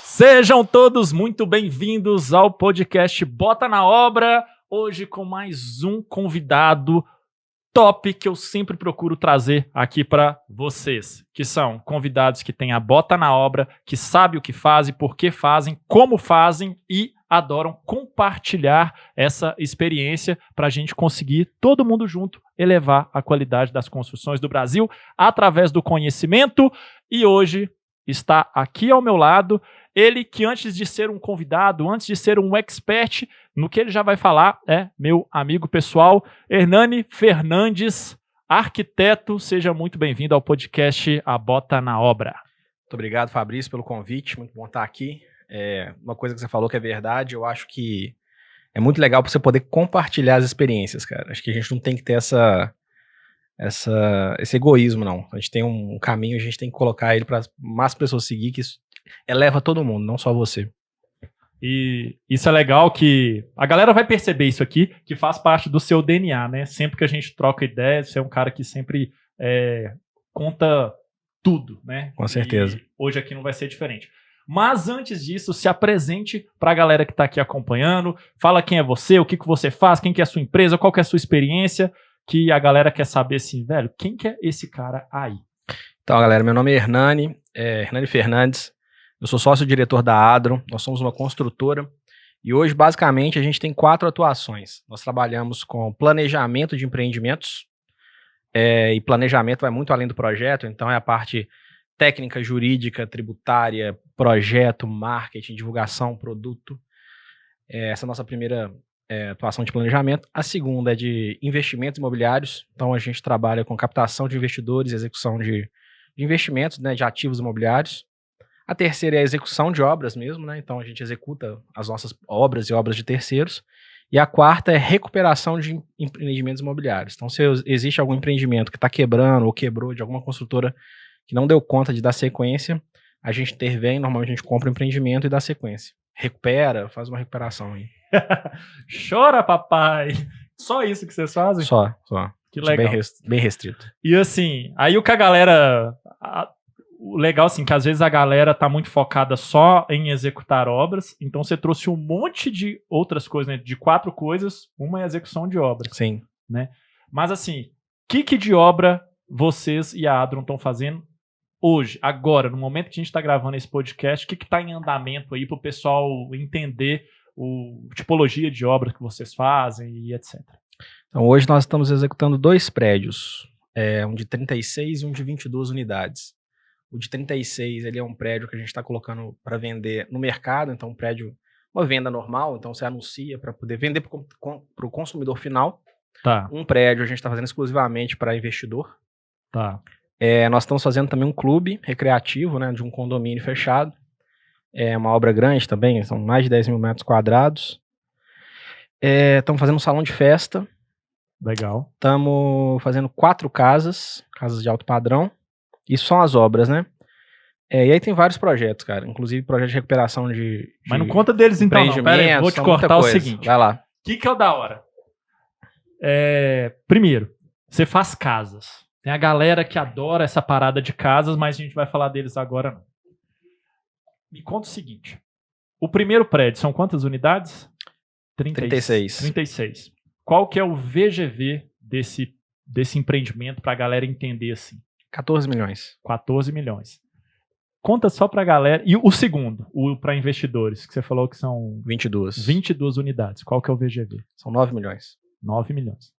Sejam todos muito bem-vindos ao podcast Bota na Obra, hoje com mais um convidado top que eu sempre procuro trazer aqui para vocês, que são convidados que têm a bota na obra, que sabem o que fazem, por que fazem, como fazem e adoram compartilhar essa experiência para a gente conseguir, todo mundo junto, elevar a qualidade das construções do Brasil através do conhecimento. E hoje está aqui ao meu lado ele que antes de ser um convidado, antes de ser um expert, no que ele já vai falar, é meu amigo pessoal, Hernani Fernandes, arquiteto. Seja muito bem-vindo ao podcast A Bota na Obra. Muito obrigado, Fabrício, pelo convite, muito bom estar aqui. Uma coisa que você falou que é verdade, eu acho que é muito legal para você poder compartilhar as experiências, cara. Acho que a gente não tem que ter esse egoísmo, não. A gente tem um caminho, a gente tem que colocar ele para mais pessoas seguir, que isso eleva todo mundo, não só você. E isso é legal que a galera vai perceber isso aqui, que faz parte do seu DNA, né? Sempre que a gente troca ideias, você é um cara que sempre conta tudo, né? Com certeza. E hoje aqui não vai ser diferente. Mas antes disso, se apresente para a galera que está aqui acompanhando, fala quem é você, o que você faz, quem que é a sua empresa, qual que é a sua experiência, que a galera quer saber assim, velho, quem que é esse cara aí? Então, galera, meu nome é Hernani Fernandes. Eu sou sócio-diretor da Adron, nós somos uma construtora e hoje, basicamente, a gente tem 4 atuações. Nós trabalhamos com planejamento de empreendimentos e planejamento vai muito além do projeto, então é a parte técnica, jurídica, tributária, projeto, marketing, divulgação, produto. Essa é a nossa primeira atuação de planejamento. A segunda é de investimentos imobiliários, então a gente trabalha com captação de investidores, execução de investimentos, né, de ativos imobiliários. A terceira é a execução de obras mesmo, né? Então a gente executa as nossas obras e obras de terceiros. E a quarta é recuperação de empreendimentos imobiliários. Então, se existe algum empreendimento que está quebrando ou quebrou de alguma construtora que não deu conta de dar sequência, a gente intervém, normalmente a gente compra o empreendimento e dá sequência. Recupera, faz uma recuperação aí. Chora, papai! Só isso que vocês fazem? Só. Que legal. Bem restrito. E assim, aí o que a galera... O legal, assim, que às vezes a galera tá muito focada só em executar obras, então você trouxe um monte de outras coisas, né? De 4 coisas, uma é a execução de obras. Sim. Né? Mas assim, que de obra vocês e a Adron estão fazendo hoje, agora, no momento que a gente está gravando esse podcast, o que está em andamento aí para o pessoal entender a tipologia de obras que vocês fazem e etc. Então, hoje nós estamos executando 2 prédios, um de 36 e um de 22 unidades. O de 36, ele é um prédio que a gente está colocando para vender no mercado, então um prédio, uma venda normal, então você anuncia para poder vender para o consumidor final. Tá. Um prédio a gente está fazendo exclusivamente para investidor. Tá. Nós estamos fazendo também um clube recreativo, né, de um condomínio fechado. É uma obra grande também, são mais de 10 mil metros quadrados. Estamos fazendo um salão de festa. Legal. Estamos fazendo 4 casas de alto padrão. Isso são as obras, né? E aí tem vários projetos, cara. Inclusive projeto de recuperação de Mas não conta deles então, não. Pera aí, vou te cortar o seguinte. Vai lá. O que é o da hora? Primeiro, você faz casas. Tem a galera que adora essa parada de casas, mas a gente vai falar deles agora não. Me conta o seguinte. O primeiro prédio, são quantas unidades? 36. Qual que é o VGV desse empreendimento pra galera entender assim? 14 milhões. 14 milhões. Conta só pra galera. E o segundo, o para investidores, que você falou que são 22 unidades. Qual que é o VGV? São 9 milhões. 9 milhões.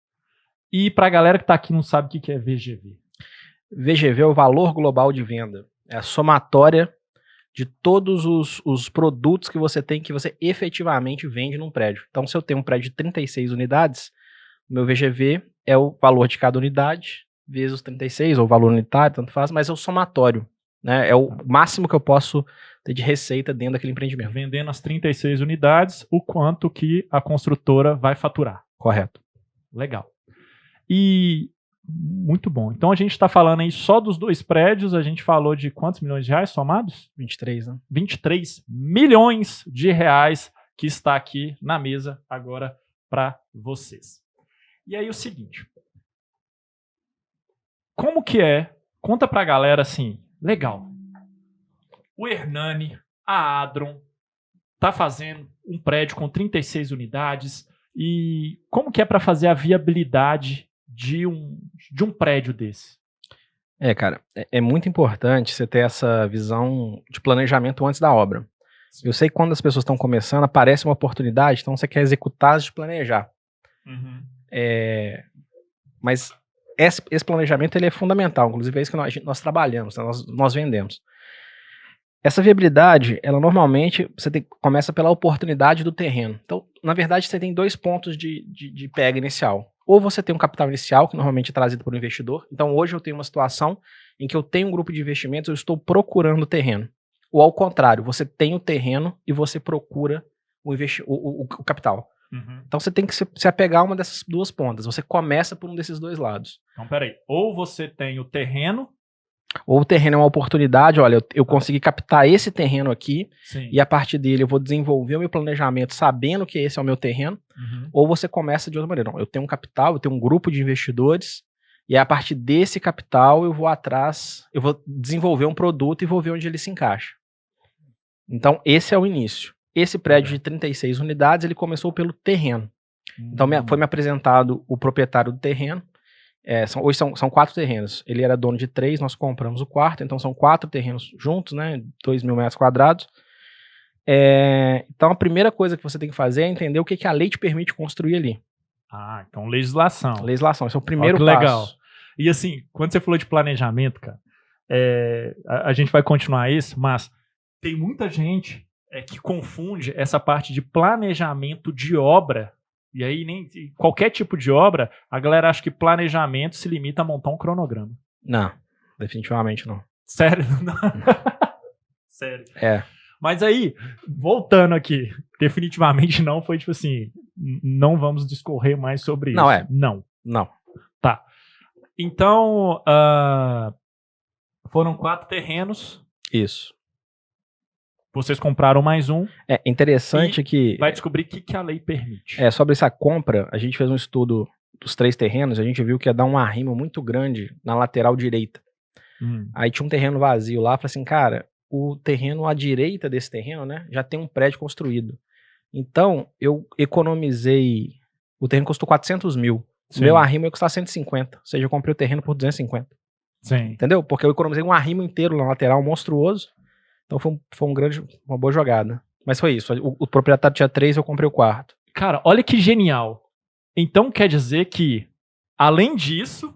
E pra galera que tá aqui e não sabe o que é VGV. VGV é o valor global de venda. É a somatória de todos os produtos que você tem, que você efetivamente vende num prédio. Então, se eu tenho um prédio de 36 unidades, o meu VGV é o valor de cada unidade vezes os 36, ou valor unitário, tanto faz, mas é o somatório, né? É o máximo que eu posso ter de receita dentro daquele empreendimento. Vendendo as 36 unidades, o quanto que a construtora vai faturar. Correto. Legal. E muito bom. Então a gente está falando aí só dos 2 prédios, a gente falou de quantos milhões de reais somados? 23, né? 23 milhões de reais que está aqui na mesa agora para vocês. E aí o seguinte, como que é? Conta pra galera assim, legal. O Hernani, a Adron, tá fazendo um prédio com 36 unidades e como que é para fazer a viabilidade de um prédio desse? Cara, é muito importante você ter essa visão de planejamento antes da obra. Eu sei que quando as pessoas estão começando, aparece uma oportunidade, então você quer executar antes de planejar. Uhum. Mas esse planejamento ele é fundamental, inclusive é isso que nós trabalhamos, né? nós vendemos. Essa viabilidade, ela normalmente começa pela oportunidade do terreno. Então, na verdade, você tem 2 pontos de pega inicial. Ou você tem um capital inicial, que normalmente é trazido por um investidor. Então, hoje eu tenho uma situação em que eu tenho um grupo de investimentos, eu estou procurando terreno. Ou ao contrário, você tem o terreno e você procura o capital. Uhum. Então, você tem que se apegar a uma dessas 2 pontas. Você começa por um desses 2 lados. Então, peraí. Ou você tem o terreno... Ou o terreno é uma oportunidade, olha, eu consegui captar esse terreno aqui, Sim. e a partir dele eu vou desenvolver o meu planejamento sabendo que esse é o meu terreno, ou você começa de outra maneira. Não, eu tenho um capital, eu tenho um grupo de investidores, e a partir desse capital eu vou atrás, eu vou desenvolver um produto e vou ver onde ele se encaixa. Então, esse é o início. Esse prédio de 36 unidades, ele começou pelo terreno. Então, foi me apresentado o proprietário do terreno. Hoje são 4 terrenos. Ele era dono de 3, nós compramos o quarto, então são 4 terrenos juntos, né? 2.000 metros quadrados. Então a primeira coisa que você tem que fazer é entender o que a lei te permite construir ali. Ah, então legislação. Legislação, esse é o primeiro passo. Legal. E assim, quando você falou de planejamento, cara, a gente vai continuar isso, mas tem muita gente que confunde essa parte de planejamento de obra. E aí, nem qualquer tipo de obra, a galera acha que planejamento se limita a montar um cronograma. Não, definitivamente não. Sério? Não. Sério. Mas aí, voltando aqui, definitivamente não foi tipo assim, não vamos discorrer mais sobre isso. Não. Tá. Então, foram 4 terrenos. Isso. Vocês compraram mais um. É interessante que... vai descobrir o que a lei permite. Sobre essa compra, a gente fez um estudo dos 3 terrenos, a gente viu que ia dar um arrimo muito grande na lateral direita. Aí tinha um terreno vazio lá, falei assim, cara, o terreno à direita desse terreno, né, já tem um prédio construído. Então, eu economizei, o terreno custou 400 mil, o meu arrimo ia custar 150, ou seja, eu comprei o terreno por 250. Sim. Entendeu? Porque eu economizei um arrimo inteiro na lateral, monstruoso. Então foi uma boa jogada. Mas foi isso. O proprietário tinha 3, eu comprei o quarto. Cara, olha que genial. Então quer dizer que, além disso,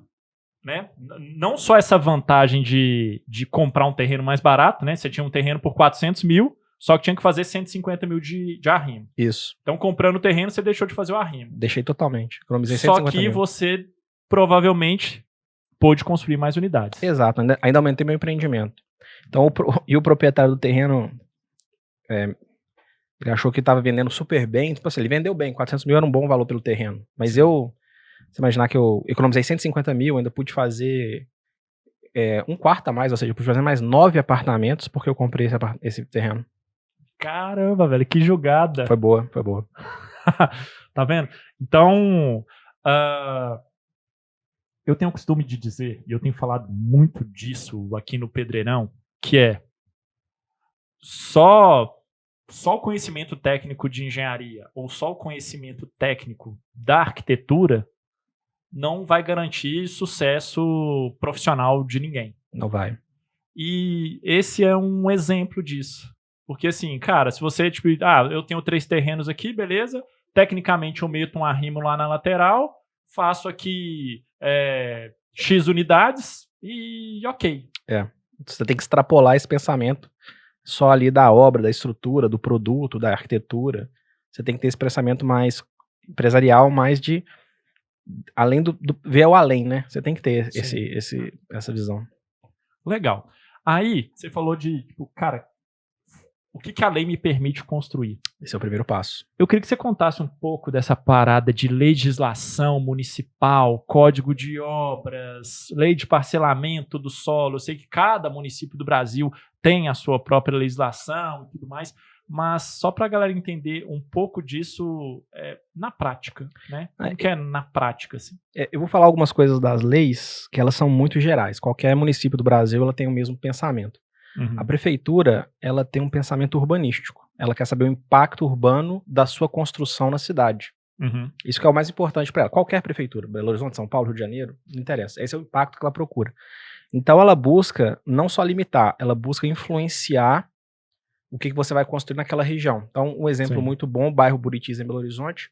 né, não só essa vantagem de comprar um terreno mais barato, né? Você tinha um terreno por 400 mil, só que tinha que fazer 150 mil de arrimo. Isso. Então, comprando o terreno, você deixou de fazer o arrimo. Deixei totalmente. Economizei só 150 que mil. Você provavelmente pôde construir mais unidades. Exato. Ainda aumentei meu empreendimento. Então, o proprietário do terreno, ele achou que estava vendendo super bem. Tipo assim, ele vendeu bem, 400 mil era um bom valor pelo terreno. Mas você imaginar que eu economizei 150 mil, ainda pude fazer um quarto a mais, ou seja, eu pude fazer mais 9 apartamentos porque eu comprei esse terreno. Caramba, velho, que jogada. Foi boa. Tá vendo? Então, eu tenho o costume de dizer, e eu tenho falado muito disso aqui no Pedreirão, que é só o conhecimento técnico de engenharia ou só o conhecimento técnico da arquitetura não vai garantir sucesso profissional de ninguém. Não vai. E esse é um exemplo disso. Porque assim, cara, se você, tipo, eu tenho 3 terrenos aqui, beleza, tecnicamente eu meto um arrimo lá na lateral, faço aqui X unidades e ok. Você tem que extrapolar esse pensamento só ali da obra, da estrutura, do produto, da arquitetura. Você tem que ter esse pensamento mais empresarial, mais de... além do ver ao além, né? Você tem que ter essa visão. Legal. Aí, você falou de, tipo, cara, o que a lei me permite construir? Esse é o primeiro passo. Eu queria que você contasse um pouco dessa parada de legislação municipal, código de obras, lei de parcelamento do solo. Eu sei que cada município do Brasil tem a sua própria legislação e tudo mais, mas só para a galera entender um pouco disso na prática, né? Como que é na prática, assim? Eu vou falar algumas coisas das leis que elas são muito gerais. Qualquer município do Brasil ela tem o mesmo pensamento. A prefeitura ela tem um pensamento urbanístico. Ela quer saber o impacto urbano da sua construção na cidade. Isso que é o mais importante para ela. Qualquer prefeitura, Belo Horizonte, São Paulo, Rio de Janeiro, não interessa. Esse é o impacto que ela procura. Então ela busca não só limitar, ela busca influenciar o que você vai construir naquela região. Então, um exemplo muito bom, o bairro Buritis, em Belo Horizonte,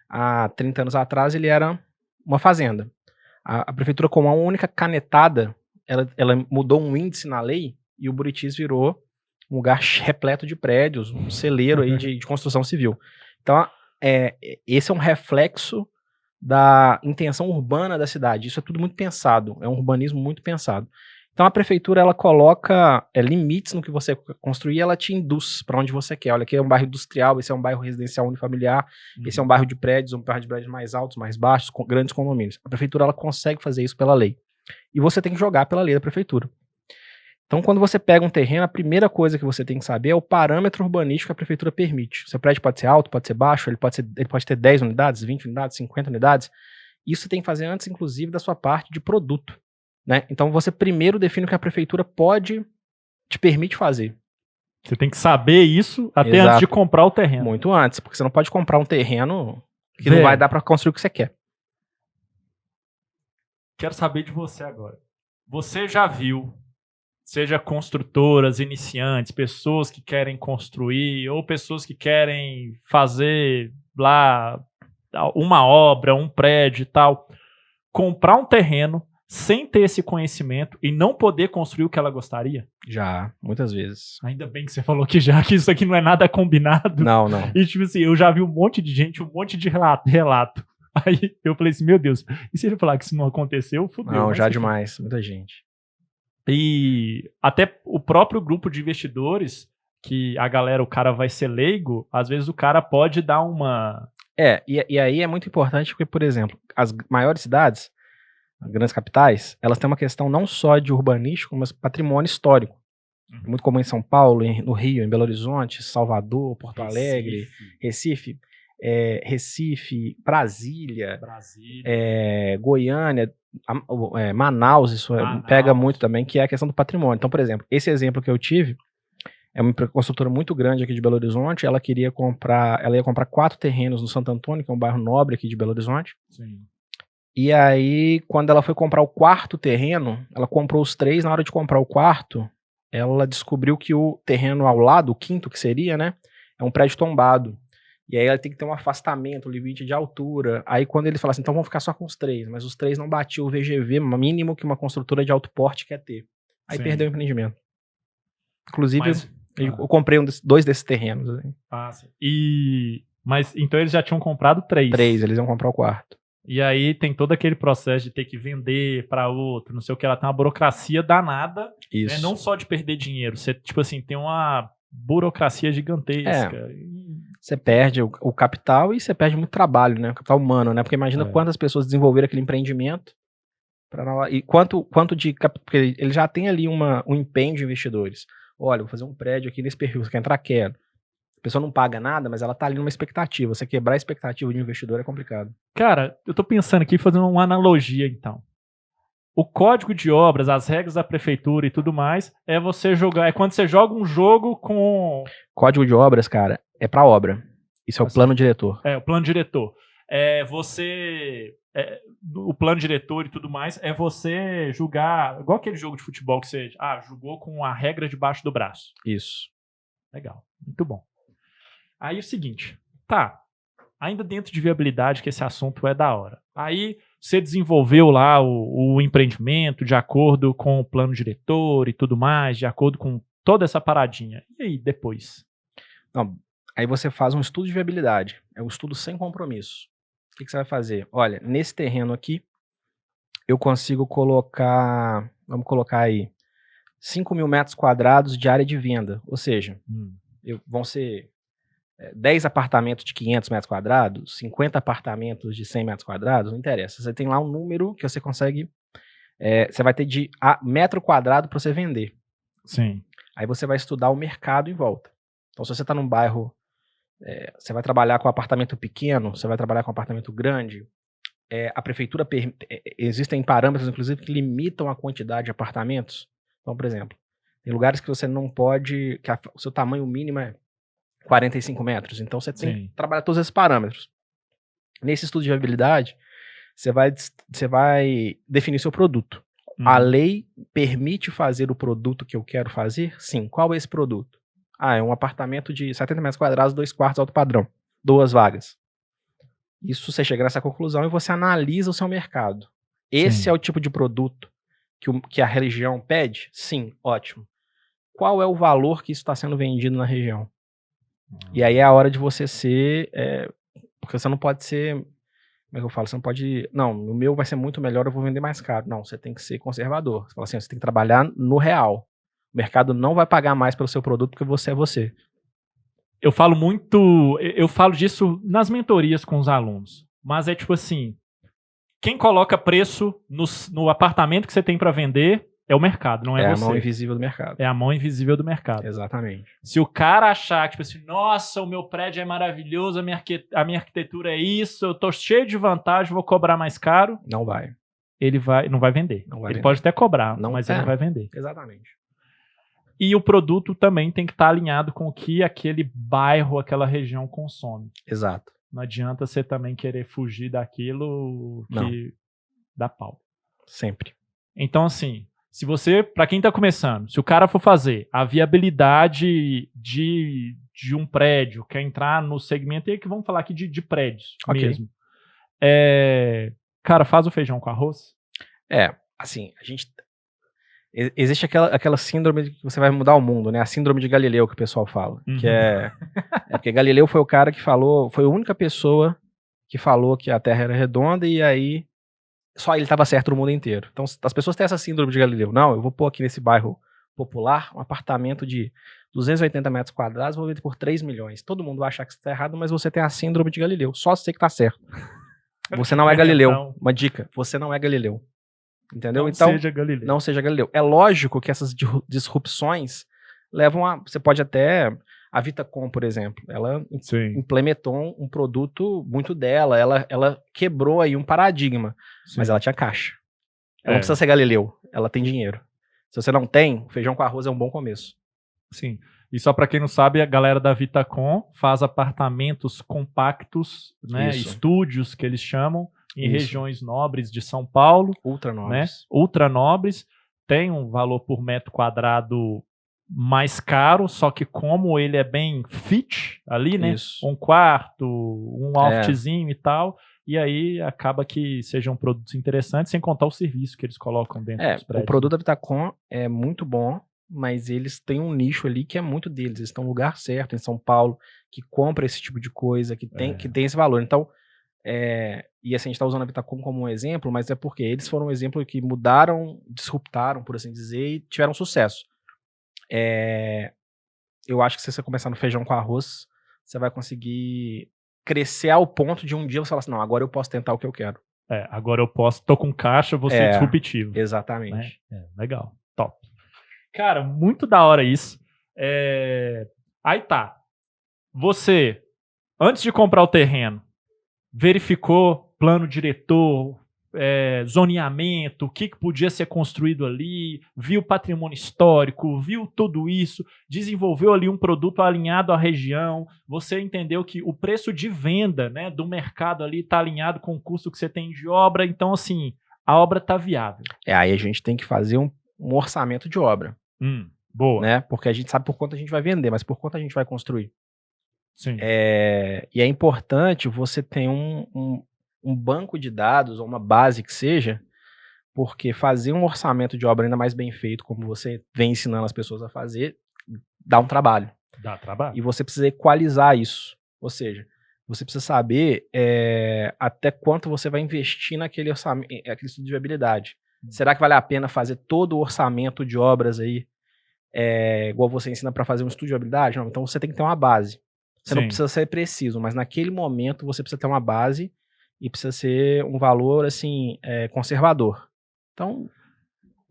há 30 anos atrás, ele era uma fazenda. A prefeitura, com uma única canetada, ela mudou um índice na lei e o Buritis virou um lugar repleto de prédios, um celeiro aí de construção civil. Então, esse é um reflexo da intenção urbana da cidade. Isso é tudo muito pensado, é um urbanismo muito pensado. Então a prefeitura ela coloca limites no que você construir, ela te induz para onde você quer. Olha, aqui é um bairro industrial, esse é um bairro residencial unifamiliar, esse é um bairro de prédios, um bairro de prédios mais altos, mais baixos, com grandes condomínios. A prefeitura ela consegue fazer isso pela lei. E você tem que jogar pela lei da prefeitura. Então quando você pega um terreno, a primeira coisa que você tem que saber é o parâmetro urbanístico que a prefeitura permite. O seu prédio pode ser alto, pode ser baixo, ele pode ter 10 unidades, 20 unidades, 50 unidades. Isso você tem que fazer antes, inclusive, da sua parte de produto. Né? Então você primeiro define o que a prefeitura te permite fazer. Você tem que saber isso até antes de comprar o terreno. Muito antes, porque você não pode comprar um terreno que não vai dar para construir o que você quer. Quero saber de você agora. Você já viu, seja construtoras, iniciantes, pessoas que querem construir ou pessoas que querem fazer lá uma obra, um prédio e tal, comprar um terreno sem ter esse conhecimento e não poder construir o que ela gostaria? Já, muitas vezes. Ainda bem que você falou que isso aqui não é nada combinado. Não. E tipo assim, eu já vi um monte de gente, um monte de relato. Aí eu falei assim, meu Deus, e se ele falar que isso não aconteceu, fudeu. Não, já demais, muita gente. E até o próprio grupo de investidores, que a galera, o cara vai ser leigo, às vezes o cara pode dar uma... E aí é muito importante porque, por exemplo, as maiores cidades, grandes capitais, elas têm uma questão não só de urbanístico, mas patrimônio histórico. Muito comum em São Paulo, no Rio, em Belo Horizonte, Salvador, Porto Alegre, Recife, Brasília. Goiânia, Manaus, pega muito também, que é a questão do patrimônio. Então, por exemplo, esse exemplo que eu tive, é uma construtora muito grande aqui de Belo Horizonte, ela ia comprar 4 terrenos no Santo Antônio, que é um bairro nobre aqui de Belo Horizonte. Sim. E aí, quando ela foi comprar o 4º terreno, ela comprou os 3, na hora de comprar o 4º, ela descobriu que o terreno ao lado, o 5º que seria, né, é um prédio tombado. E aí ela tem que ter um afastamento, um limite de altura. Aí quando ele fala assim, então vamos ficar só com os 3, mas os 3 não batiam o VGV mínimo que uma construtora de alto porte quer ter. Aí perdeu o empreendimento. Inclusive, eu comprei 2 desses terrenos. Assim. Sim. Mas então eles já tinham comprado 3? 3, eles iam comprar o 4º. E aí tem todo aquele processo de ter que vender para outro, não sei o que, ela tem uma burocracia danada. Isso. Né? Não só de perder dinheiro, você, tipo assim, tem uma burocracia gigantesca. Você perde o capital e você perde muito trabalho, né? O capital humano, né? Porque imagina quantas pessoas desenvolveram aquele empreendimento e quanto de... Porque ele já tem ali um empenho de investidores. Olha, vou fazer um prédio aqui nesse perfil, você quer entrar? Quero. A pessoa não paga nada, mas ela tá ali numa expectativa. Você quebrar a expectativa de um investidor é complicado. Cara, eu tô pensando aqui, fazendo uma analogia, então. O código de obras, as regras da prefeitura e tudo mais, é você jogar... É quando você joga um jogo com... Código de obras, cara, é pra obra. Isso é o plano diretor. O plano diretor. O plano diretor e tudo mais é você julgar... Igual aquele jogo de futebol que você... jogou com a regra debaixo do braço. Isso. Legal. Muito bom. Aí é o seguinte, ainda dentro de viabilidade, que esse assunto é da hora. Aí você desenvolveu lá o empreendimento de acordo com o plano diretor e tudo mais, de acordo com toda essa paradinha. E aí, depois? Não, aí você faz um estudo de viabilidade. É um estudo sem compromisso. O que você vai fazer? Olha, nesse terreno aqui, eu consigo colocar, vamos colocar aí, 5.000 metros quadrados de área de venda. Ou seja, vão ser 10 apartamentos de 500 metros quadrados, 50 apartamentos de 100 metros quadrados, não interessa. Você tem lá um número que você consegue... você vai ter de metro quadrado para você vender. Sim. Aí você vai estudar o mercado em volta. Então, se você está num bairro, você vai trabalhar com apartamento pequeno, você vai trabalhar com apartamento grande, a prefeitura, existem parâmetros, inclusive, que limitam a quantidade de apartamentos. Então, por exemplo, tem lugares que você não pode, que o seu tamanho mínimo é 45 metros. Então, você tem que trabalhar todos esses parâmetros. Nesse estudo de viabilidade, você vai definir seu produto. A lei permite fazer o produto que eu quero fazer? Sim. Qual é esse produto? É um apartamento de 70 metros quadrados, 2 quartos, alto padrão, 2 vagas. Isso, você chega nessa conclusão e você analisa o seu mercado. Esse é o tipo de produto que a região pede? Sim, ótimo. Qual é o valor que isso está sendo vendido na região? E aí é a hora de você ser... porque você não pode ser... Como é que eu falo? Você não pode... Não, o meu vai ser muito melhor, eu vou vender mais caro. Não, você tem que ser conservador. Você fala assim, você tem que trabalhar no real. O mercado não vai pagar mais pelo seu produto porque você é você. Eu falo disso nas mentorias com os alunos. Mas é tipo assim, quem coloca preço no apartamento que você tem para vender é o mercado, não é você. É a mão invisível do mercado. É a mão invisível do mercado. Exatamente. Se o cara achar, tipo assim, nossa, o meu prédio é maravilhoso, a minha arquitetura é isso, eu tô cheio de vantagem, vou cobrar mais caro. Não vai. Ele não vai vender. Ele pode até cobrar, mas ele não vai vender. Exatamente. E o produto também tem que estar alinhado com o que aquele bairro, aquela região consome. Exato. Não adianta você também querer fugir daquilo que dá pau. Sempre. Então, assim, se você, para quem está começando, se o cara for fazer a viabilidade de um prédio, quer entrar no segmento, e aí que vamos falar aqui de prédios mesmo. Cara, faz o feijão com arroz? Assim, existe aquela síndrome de que você vai mudar o mundo, né? A síndrome de Galileu que o pessoal fala. Que porque Galileu foi o cara que falou, foi a única pessoa que falou que a Terra era redonda e aí só ele estava certo no mundo inteiro. Então as pessoas têm essa síndrome de Galileu. Não, eu vou pôr aqui nesse bairro popular um apartamento de 280 metros quadrados, vou vender por 3 milhões. Todo mundo vai achar que você está errado, mas você tem a síndrome de Galileu. Só você que está certo. Você não é Galileu. Uma dica, você não é Galileu. Entendeu? Então, não seja Galileu. É lógico que essas disrupções levam a... Você pode até... A Vitacom, por exemplo, ela implementou um produto muito dela, ela quebrou aí um paradigma, mas ela tinha caixa. Ela não precisa ser Galileu, ela tem dinheiro. Se você não tem, feijão com arroz é um bom começo. Sim. E só para quem não sabe, a galera da Vitacom faz apartamentos compactos, né? Estúdios que eles chamam, em regiões nobres de São Paulo. Ultra nobres. Né? Ultra nobres. Tem um valor por metro quadrado mais caro, só que como ele é bem fit ali, né? Um quarto, um loftzinho e tal, e aí acaba que sejam produtos interessantes, sem contar o serviço que eles colocam dentro dos prédios. O produto da Vitacom é muito bom, mas eles têm um nicho ali que é muito deles. Eles estão no lugar certo, em São Paulo, que compra esse tipo de coisa, que tem esse valor. Então, e assim, a gente está usando a Vitacom como um exemplo, mas é porque eles foram um exemplo que mudaram, disruptaram, por assim dizer, e tiveram sucesso. Eu acho que se você começar no feijão com arroz, você vai conseguir crescer ao ponto de um dia você falar assim, não, agora eu posso tentar o que eu quero. Agora eu posso, tô com caixa, vou ser disruptivo. Exatamente. Né? Legal, top. Cara, muito da hora isso. Aí tá. Você, antes de comprar o terreno, verificou plano diretor, zoneamento, o que podia ser construído ali, viu patrimônio histórico, viu tudo isso, desenvolveu ali um produto alinhado à região, você entendeu que o preço de venda, né, do mercado ali está alinhado com o custo que você tem de obra, então assim, a obra está viável. Aí a gente tem que fazer um orçamento de obra. Boa. Né? Porque a gente sabe por quanto a gente vai vender, mas por quanto a gente vai construir. Sim. E é importante você ter um banco de dados, ou uma base que seja, porque fazer um orçamento de obra ainda mais bem feito, como você vem ensinando as pessoas a fazer, dá um trabalho. Dá trabalho. E você precisa equalizar isso. Ou seja, você precisa saber até quanto você vai investir naquele orçamento, aquele estudo de viabilidade. Será que vale a pena fazer todo o orçamento de obras aí, igual você ensina para fazer um estudo de viabilidade? Não, então você tem que ter uma base. Você não precisa ser preciso, mas naquele momento você precisa ter uma base e precisa ser um valor assim conservador. Então,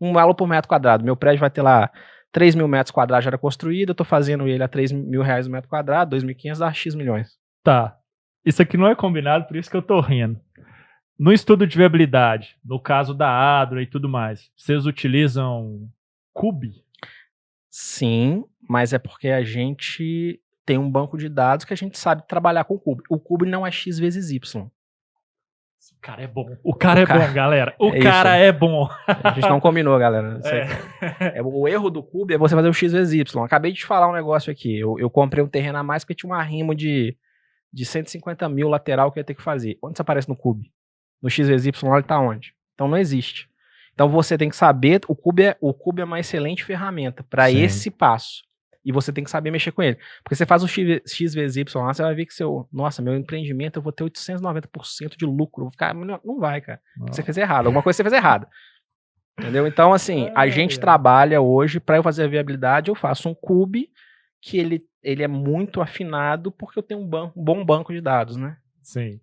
um valor por metro quadrado. Meu prédio vai ter lá 3 mil metros quadrados já era construído, eu tô fazendo ele a 3 mil reais o metro quadrado, 2.500 dá X milhões. Tá. Isso aqui não é combinado, por isso que eu tô rindo. No estudo de viabilidade, no caso da Adro e tudo mais, vocês utilizam Cube? Sim, mas é porque a gente tem um banco de dados que a gente sabe trabalhar com o Cube. O Cube não é X vezes Y. O cara é bom. O cara é bom, galera. O É cara isso. é bom. A gente não combinou, galera. É. O erro do Cube é você fazer o X vezes Y. Acabei de te falar um negócio aqui. Eu comprei um terreno a mais porque tinha um arrimo de 150 mil lateral que eu ia ter que fazer. Onde isso aparece no Cube? No X vezes Y, ele tá onde? Então não existe. Então você tem que saber, o Cube é uma excelente ferramenta para Sim. esse passo. E você tem que saber mexer com ele. Porque você faz o X vezes Y lá, você vai ver que meu empreendimento eu vou ter 890% de lucro. Eu vou ficar, não vai, cara. Você fez errado. Alguma coisa você fez errada. Entendeu? Então, assim, a gente trabalha hoje, para eu fazer a viabilidade, eu faço um Cube que ele é muito afinado porque eu tenho um bom banco de dados, né? Sim.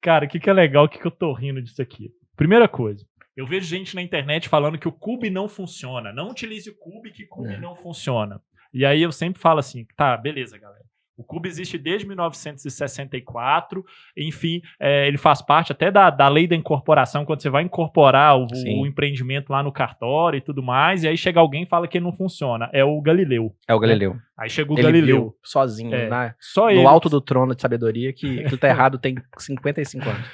Cara, o que é legal, o que eu tô rindo disso aqui? Primeira coisa, eu vejo gente na internet falando que o Cube não funciona. Não utilize o Cube, que Cube não funciona. E aí eu sempre falo assim, tá, beleza, galera. O Cube existe desde 1964, enfim, ele faz parte até da lei da incorporação, quando você vai incorporar o empreendimento lá no cartório e tudo mais, e aí chega alguém e fala que não funciona. É o Galileu. É o Galileu. Aí chegou o Ele Galileu. viu sozinho, só no ele. alto do trono de sabedoria, que aquilo tá errado tem 55 anos.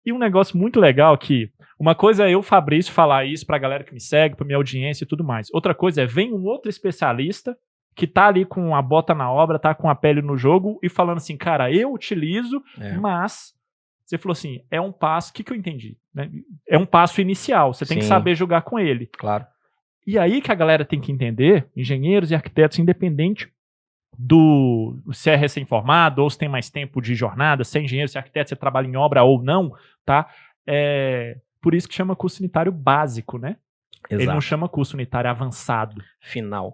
E um negócio muito legal que, uma coisa é eu, Fabrício, falar isso pra galera que me segue, pra minha audiência e tudo mais. Outra coisa é, vem um outro especialista que tá ali com a bota na obra, tá com a pele no jogo e falando assim, cara, eu utilizo, mas você falou assim, é um passo, o que eu entendi? Né? É um passo inicial, você tem que saber jogar com ele. Claro. E aí que a galera tem que entender, engenheiros e arquitetos, independente se é recém-formado ou se tem mais tempo de jornada, se é engenheiro, se é arquiteto, se trabalha em obra ou não, tá? Por isso que chama curso unitário básico, né? Exato. Ele não chama curso unitário avançado. Final.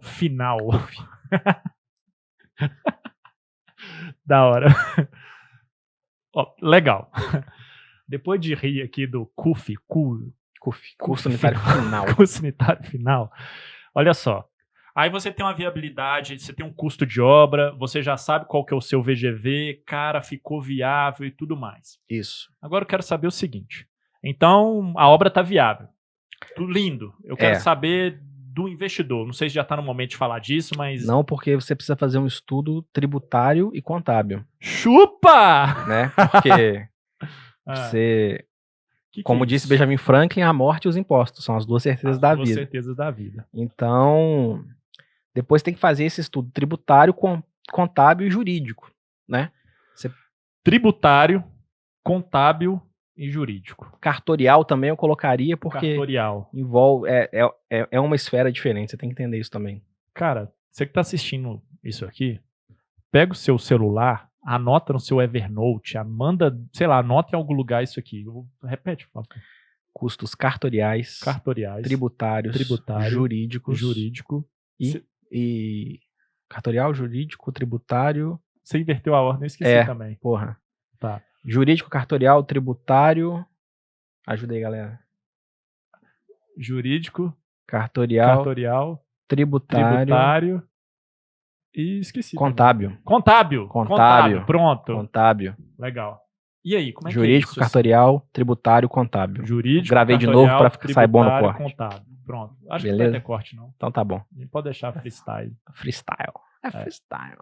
Da hora. Ó, legal. Depois de rir aqui do curso unitário final. Curso unitário final. Olha só. Aí você tem uma viabilidade, você tem um custo de obra, você já sabe qual que é o seu VGV, cara, ficou viável e tudo mais. Isso. Agora eu quero saber o seguinte. Então, a obra está viável. Tudo lindo. Eu quero saber do investidor. Não sei se já está no momento de falar disso, mas... Não, porque você precisa fazer um estudo tributário e contábil. Chupa! Né? Porque você... Como disse Benjamin Franklin, a morte e os impostos são as duas certezas da vida. As duas certezas da vida. Então, depois tem que fazer esse estudo tributário, contábil e jurídico, né? Tributário, contábil e jurídico. Cartorial também eu colocaria, porque envolve é uma esfera diferente, você tem que entender isso também. Cara, você que está assistindo isso aqui, pega o seu celular, anota no seu Evernote, manda, sei lá, anota em algum lugar isso aqui. Repete, por favor. Custos cartoriais, tributários, jurídico e cartorial, jurídico, tributário. Você inverteu a ordem, eu esqueci também. Porra. Tá. Jurídico, cartorial, tributário. Ajuda aí, galera. Jurídico, cartorial, tributário e esqueci. Contábil. Pronto. Contábil. Legal. E aí, como é jurídico, que é isso? cartorial, tributário, contábil. Jurídico, gravei de novo para sair bom no corte. Contábil. Pronto. Acho Beleza? que não vai ter corte, não. Então tá bom. A gente pode deixar freestyle. Freestyle. Freestyle.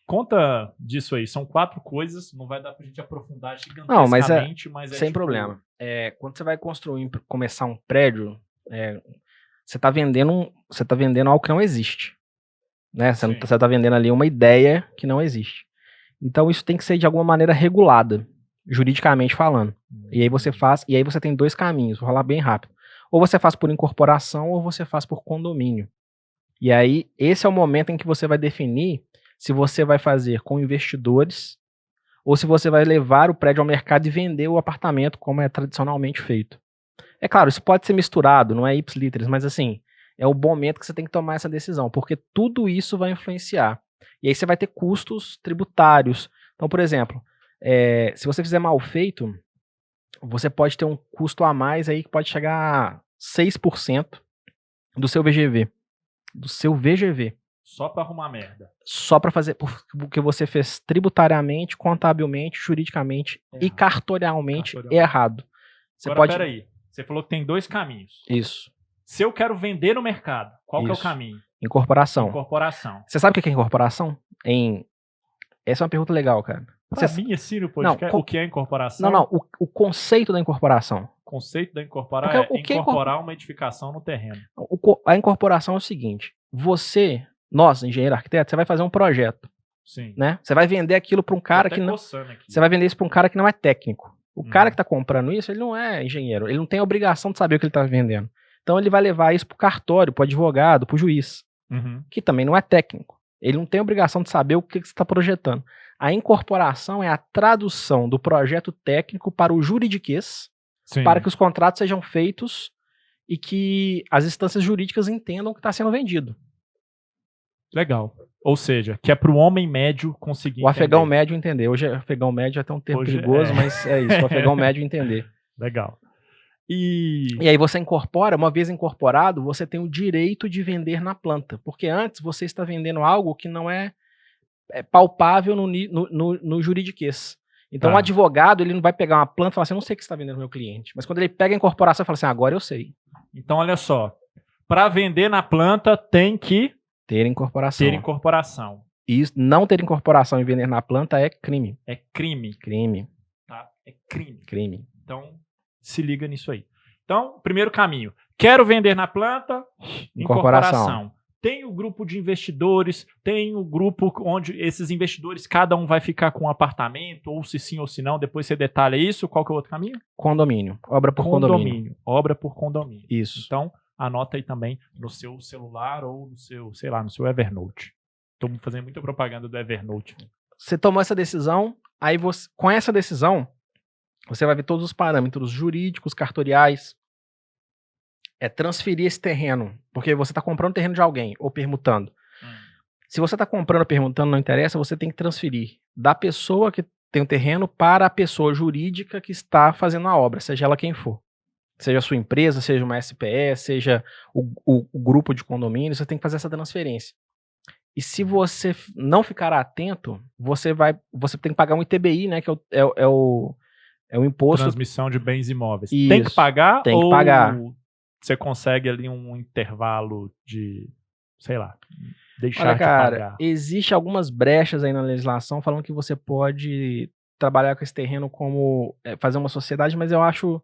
Conta disso aí. São 4 coisas. Não vai dar pra gente aprofundar gigantescamente. Não, mas sem tipo... problema. Quando você vai começar um prédio, você tá vendendo algo que não existe. Né? Você tá vendendo ali uma ideia que não existe. Então isso tem que ser de alguma maneira regulada, juridicamente falando. E aí você tem 2 caminhos, vou falar bem rápido. Ou você faz por incorporação ou você faz por condomínio. E aí esse é o momento em que você vai definir se você vai fazer com investidores ou se você vai levar o prédio ao mercado e vender o apartamento como é tradicionalmente feito. É claro, isso pode ser misturado, não é ipsiliteris, mas assim, é o momento que você tem que tomar essa decisão, porque tudo isso vai influenciar. E aí você vai ter custos tributários. Então, por exemplo, se você fizer mal feito, você pode ter um custo a mais aí que pode chegar a 6% do seu VGV. do seu VGV. Só pra arrumar merda. Só para fazer porque você fez tributariamente, contabilmente, juridicamente e cartorialmente errado. Agora, peraí. Você falou que tem 2 caminhos. Isso. Se eu quero vender no mercado, qual que é o caminho? Incorporação. Incorporação. Você sabe o que é incorporação? Essa é uma pergunta legal, cara. Pra mim, assim, no podcast, o que é incorporação? Não. O conceito da incorporação. O conceito da incorporar incorporar uma edificação no terreno. A incorporação é o seguinte. Nós, engenheiro arquiteto, você vai fazer um projeto. Sim. Né? Você vai vender aquilo para um cara que não... Você vai vender isso para um cara que não é técnico. O cara que está comprando isso, ele não é engenheiro. Ele não tem a obrigação de saber o que ele está vendendo. Então ele vai levar isso para o cartório, para o advogado, para o juiz. Que também não é técnico. Ele não tem a obrigação de saber o que você está projetando. A incorporação é a tradução do projeto técnico para o juridiquês, para que os contratos sejam feitos e que as instâncias jurídicas entendam o que está sendo vendido. Legal. Ou seja, que é para o homem médio conseguir o afegão médio entender. Hoje, afegão médio é até um termo perigoso, mas é isso, o afegão médio entender. Legal. E aí você incorpora, uma vez incorporado, você tem o direito de vender na planta. Porque antes você está vendendo algo que não é palpável no juridiquês. Então o advogado, ele não vai pegar uma planta e falar assim, eu não sei o que você está vendendo no meu cliente. Mas quando ele pega a incorporação, ele fala assim, agora eu sei. Então olha só, para vender na planta tem que ter incorporação. Ter incorporação. E não ter incorporação e vender na planta é crime. É crime. Crime. Tá? É crime. Crime. Então, se liga nisso aí. Então, primeiro caminho. Quero vender na planta, incorporação. Tem o grupo de investidores, tem o grupo onde esses investidores, cada um vai ficar com um apartamento, ou se sim ou se não, depois você detalha isso. Qual que é o outro caminho? Condomínio. Obra por condomínio. Obra por condomínio. Isso. Então, anota aí também no seu celular ou no seu, sei lá, no seu Evernote. Estou fazendo muita propaganda do Evernote. Você tomou essa decisão, aí com essa decisão, você vai ver todos os parâmetros jurídicos, cartoriais, transferir esse terreno, porque você está comprando terreno de alguém, ou permutando. Se você está comprando ou permutando, não interessa, você tem que transferir da pessoa que tem o terreno para a pessoa jurídica que está fazendo a obra, seja ela quem for. Seja a sua empresa, seja uma SPE, seja o grupo de condomínio, você tem que fazer essa transferência. E se você não ficar atento, você tem que pagar um ITBI, né, que é o imposto... Transmissão de bens imóveis. Isso, tem que pagar? Tem que pagar. Você consegue ali um intervalo de, sei lá, deixar Olha, cara, de pagar? Existe algumas brechas aí na legislação falando que você pode trabalhar com esse terreno como fazer uma sociedade, mas eu acho...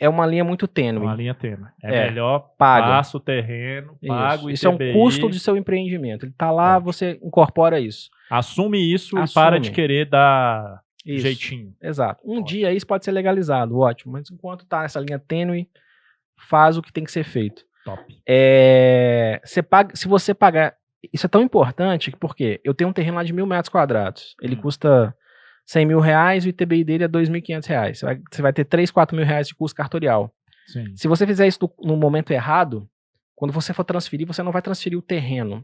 É uma linha muito tênue. Uma linha tênue. Melhor, passa o terreno, paga o ITBI. Isso é um custo do seu empreendimento. Ele está lá, você incorpora isso. Assume isso e para de querer dar jeitinho. Exato. Dia isso pode ser legalizado, ótimo. Mas enquanto está nessa linha tênue, faz o que tem que ser feito. Top. Se você pagar... Isso é tão importante porque eu tenho um terreno lá de 1.000 metros quadrados. Ele custa... R$100.000, o ITBI dele é R$2.500. Você vai ter R$3.000, R$4.000 de custo cartorial. Sim. Se você fizer isso no momento errado, quando você for transferir, você não vai transferir o terreno.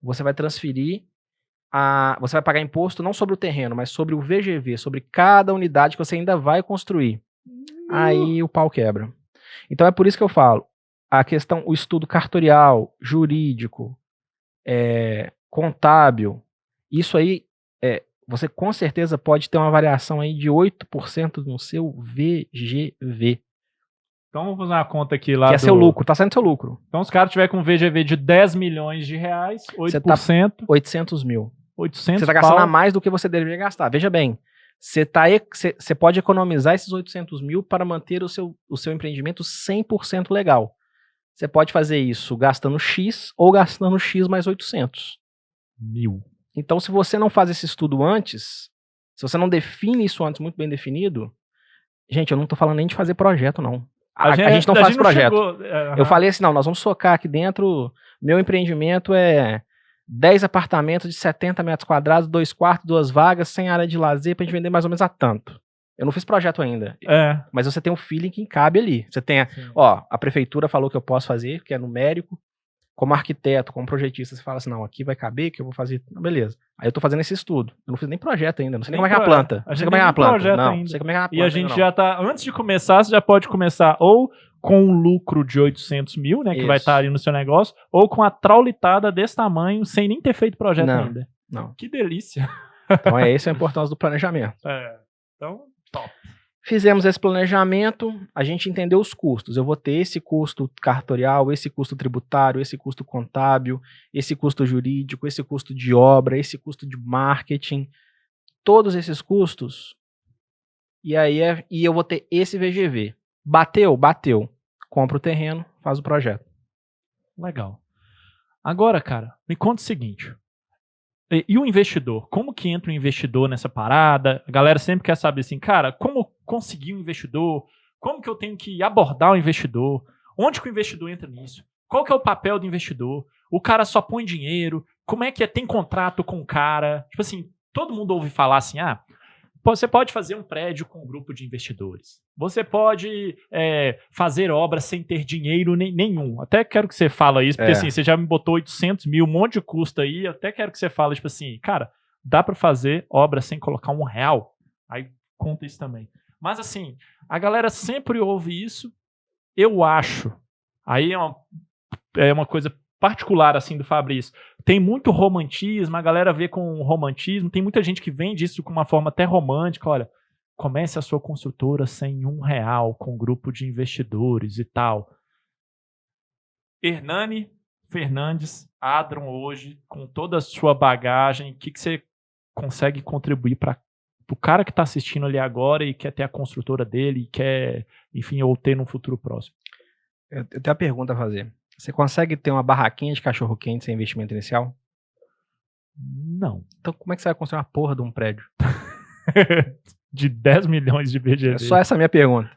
Você vai transferir você vai pagar imposto não sobre o terreno, mas sobre o VGV, sobre cada unidade que você ainda vai construir. Aí o pau quebra. Então é por isso que eu falo, o estudo cartorial, jurídico, contábil, isso aí você com certeza pode ter uma variação aí de 8% no seu VGV. Então vamos fazer uma conta aqui lá. Que é seu lucro, tá saindo seu lucro. Então se o cara tiver com um VGV de R$10 milhões, 8%. Você tá 800 mil. 800 você tá gastando a mais do que você deveria gastar. Veja bem, você pode economizar esses 800 mil para manter o seu empreendimento 100% legal. Você pode fazer isso gastando X ou gastando X mais 800 mil. Então, se você não faz esse estudo antes, se você não define isso antes muito bem definido, gente, eu não tô falando nem de fazer projeto, não. A gente não faz projeto. Eu falei assim, não, nós vamos socar aqui dentro, meu empreendimento é 10 apartamentos de 70 metros quadrados, 2 quartos, 2 vagas, sem área de lazer, pra gente vender mais ou menos a tanto. Eu não fiz projeto ainda. Mas você tem um feeling que cabe ali. Você tem, a prefeitura falou que eu posso fazer, que é numérico. Como arquiteto, como projetista, você fala assim, não, aqui vai caber, que eu vou fazer... Beleza. Aí eu tô fazendo esse estudo. Eu não fiz nem projeto ainda, não sei nem como é que é a planta. Não sei como é que é a planta. Não sei como é que é a planta. E a gente já tá... Antes de começar, você já pode começar ou com um lucro de 800 mil, né, que vai estar ali no seu negócio, ou com a traulitada desse tamanho, sem nem ter feito projeto ainda. Não. Que delícia. Então essa é a importância do planejamento. Então, top. Fizemos esse planejamento, a gente entendeu os custos. Eu vou ter esse custo cartorial, esse custo tributário, esse custo contábil, esse custo jurídico, esse custo de obra, esse custo de marketing, todos esses custos. E aí eu vou ter esse VGV. Bateu? Bateu. Compra o terreno, faz o projeto. Legal. Agora, cara, me conta o seguinte. E o investidor? Como que entra o investidor nessa parada? A galera sempre quer saber assim, cara, como conseguir um investidor? Como que eu tenho que abordar o investidor? Onde que o investidor entra nisso? Qual que é o papel do investidor? O cara só põe dinheiro? Como é que é? Tem contrato com o cara? Tipo assim, todo mundo ouve falar assim, você pode fazer um prédio com um grupo de investidores. Você pode fazer obras sem ter dinheiro nenhum. Até quero que você fale isso, porque assim, você já me botou 800 mil, um monte de custo aí. Até quero que você fale, tipo assim, cara, dá para fazer obra sem colocar R$1. Aí conta isso também. Mas assim, a galera sempre ouve isso. Eu acho. Aí é uma coisa particular assim do Fabrício. Tem muito romantismo, a galera vê com romantismo, tem muita gente que vende isso com uma forma até romântica. Olha, comece a sua construtora sem R$1, com um grupo de investidores e tal. Hernani Fernandes, Adron hoje, com toda a sua bagagem, o que você consegue contribuir para o cara que está assistindo ali agora e quer ter a construtora dele e quer, enfim, ou ter no futuro próximo? Eu tenho uma pergunta a fazer. Você consegue ter uma barraquinha de cachorro-quente sem investimento inicial? Não. Então como é que você vai construir uma porra de um prédio? De 10 milhões de VGV. É só essa a minha pergunta.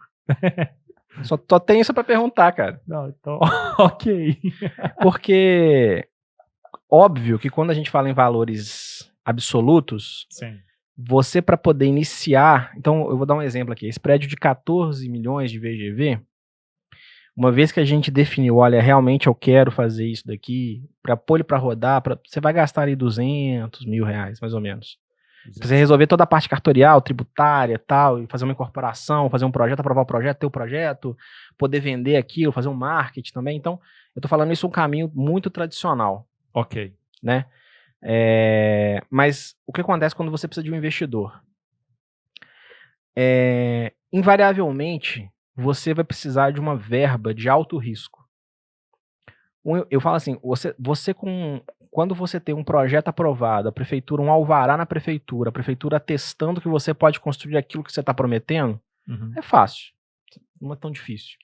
Só tem isso pra perguntar, cara. Não, então, ok. Porque, óbvio que quando a gente fala em valores absolutos, sim, você para poder iniciar... Então, eu vou dar um exemplo aqui. Esse prédio de 14 milhões de VGV... Uma vez que a gente definiu, olha, realmente eu quero fazer isso daqui, para pôr ele para rodar, você vai gastar ali R$200 mil, mais ou menos. Pra você resolver toda a parte cartorial, tributária, tal, e fazer uma incorporação, fazer um projeto, aprovar o projeto, ter o projeto, poder vender aquilo, fazer um marketing também. Então, eu tô falando isso um caminho muito tradicional. Ok. Né? Mas o que acontece quando você precisa de um investidor? Invariavelmente, você vai precisar de uma verba de alto risco. Eu falo assim, quando você tem um projeto aprovado, a prefeitura, um alvará na prefeitura, a prefeitura atestando que você pode construir aquilo que você está prometendo, é fácil, não é tão difícil.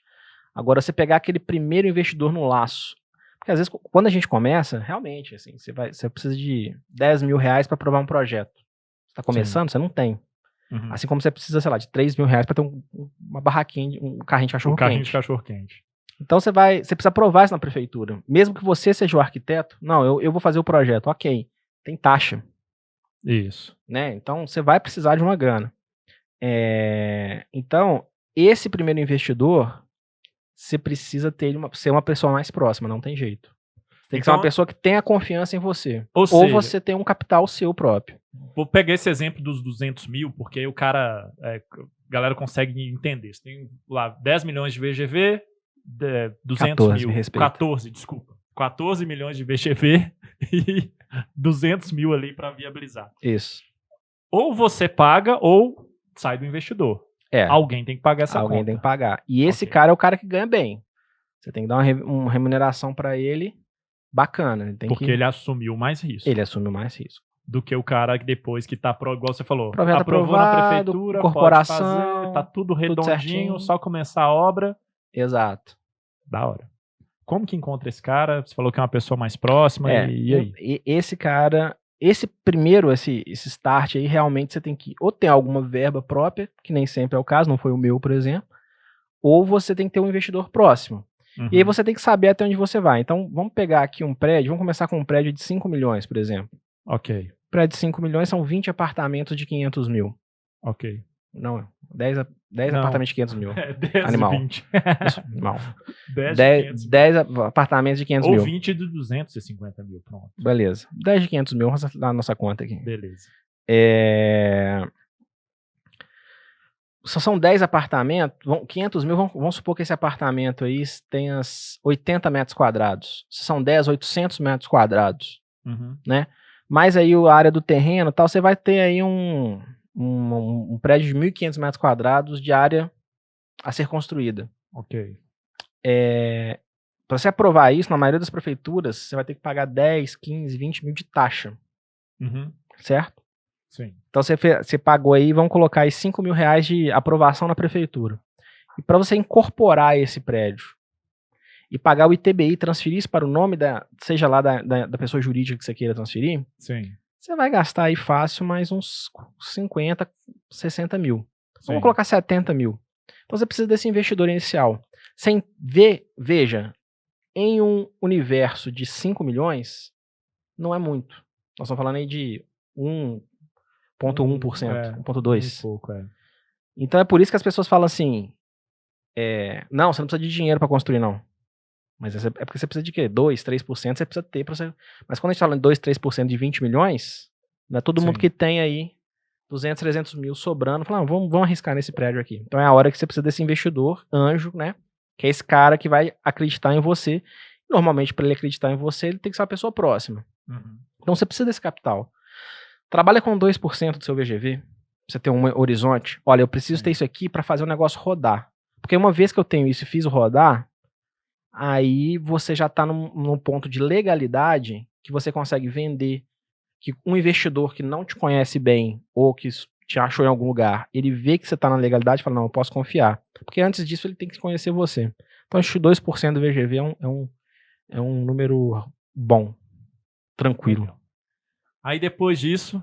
Agora, você pegar aquele primeiro investidor no laço, porque às vezes, quando a gente começa, realmente, assim, você precisa de R$10 mil para aprovar um projeto. Você está começando, você não tem. Assim como você precisa, sei lá, de R$3 mil para ter uma barraquinha, um carrinho de cachorro-quente. Um carrinho de cachorro-quente. Então você precisa provar isso na prefeitura. Mesmo que você seja o arquiteto, não, eu vou fazer o projeto. Ok, tem taxa. Isso. Né? Então você vai precisar de uma grana. Então, esse primeiro investidor, você precisa ser uma pessoa mais próxima, não tem jeito. Tem que ser uma pessoa que tenha confiança em você. Ou você tem um capital seu próprio. Vou pegar esse exemplo dos 200 mil, porque aí a galera consegue entender. Você tem lá 10 milhões de VGV, 200 14, mil. 14 milhões de VGV e 200 mil ali para viabilizar. Isso. Ou você paga ou sai do investidor. Alguém tem que pagar essa conta. Alguém tem que pagar. E esse cara é o cara que ganha bem. Você tem que dar uma remuneração para ele bacana. Porque ele assumiu mais risco. Ele assumiu mais risco. Do que o cara que depois que tá, igual você falou, projeto aprovou aprovado, na prefeitura, incorporação, pode fazer, tá tudo redondinho, tudo só começar a obra. Exato. Da hora. Como que encontra esse cara? Você falou que é uma pessoa mais próxima, e aí? Esse cara, esse start aí, realmente você tem que ou ter alguma verba própria, que nem sempre é o caso, não foi o meu, por exemplo, ou você tem que ter um investidor próximo. E aí você tem que saber até onde você vai. Então, vamos pegar aqui um prédio, vamos começar com um prédio de 5 milhões, por exemplo. Ok. Prédio de 5 milhões são 20 apartamentos de 500 mil. Ok. Não, 10 apartamentos de 500 mil. 10 Animal. 20. Animal. 10 apartamentos de 500 ou mil. Ou 20 de 250 mil, pronto. Beleza. 10 de 500 mil, vamos dar a nossa conta aqui. Beleza. só são 10 apartamentos, 500 mil, vamos supor que esse apartamento aí tenha 80 metros quadrados. Se são 10, 800 metros quadrados, né? Mais aí a área do terreno e tal, você vai ter aí um prédio de 1.500 metros quadrados de área a ser construída. Ok. Para você aprovar isso, na maioria das prefeituras, você vai ter que pagar 10, 15, 20 mil de taxa, certo? Sim. Então você pagou aí, vamos colocar aí 5 mil reais de aprovação na prefeitura. E para você incorporar esse prédio e pagar o ITBI, transferir isso para o nome seja lá da pessoa jurídica que você queira transferir, Sim. você vai gastar aí fácil mais uns 50, 60 mil. Sim. Vamos colocar 70 mil. Então você precisa desse investidor inicial. Veja, em um universo de 5 milhões, não é muito. Nós estamos falando aí de 1,1%, 1,2%. Pouco, Então é por isso que as pessoas falam assim, não, você não precisa de dinheiro para construir, não. Mas é porque você precisa de quê? 2%, 3% você precisa ter. Mas quando a gente fala em 2%, 3% de 20 milhões, não é todo mundo que tem aí 200, 300 mil sobrando, fala, vamos arriscar nesse prédio aqui. Então é a hora que você precisa desse investidor, anjo, né? Que é esse cara que vai acreditar em você. Normalmente, para ele acreditar em você, ele tem que ser uma pessoa próxima. Então você precisa desse capital. Trabalha com 2% do seu VGV, pra você ter um horizonte. Olha, eu preciso ter isso aqui para fazer o negócio rodar. Porque uma vez que eu tenho isso e fiz o rodar, aí você já está num ponto de legalidade que você consegue vender, que um investidor que não te conhece bem ou que te achou em algum lugar, ele vê que você está na legalidade e fala, não, eu posso confiar. Porque antes disso ele tem que conhecer você. Então acho que 2% do VGV é um número bom, tranquilo. Aí depois disso,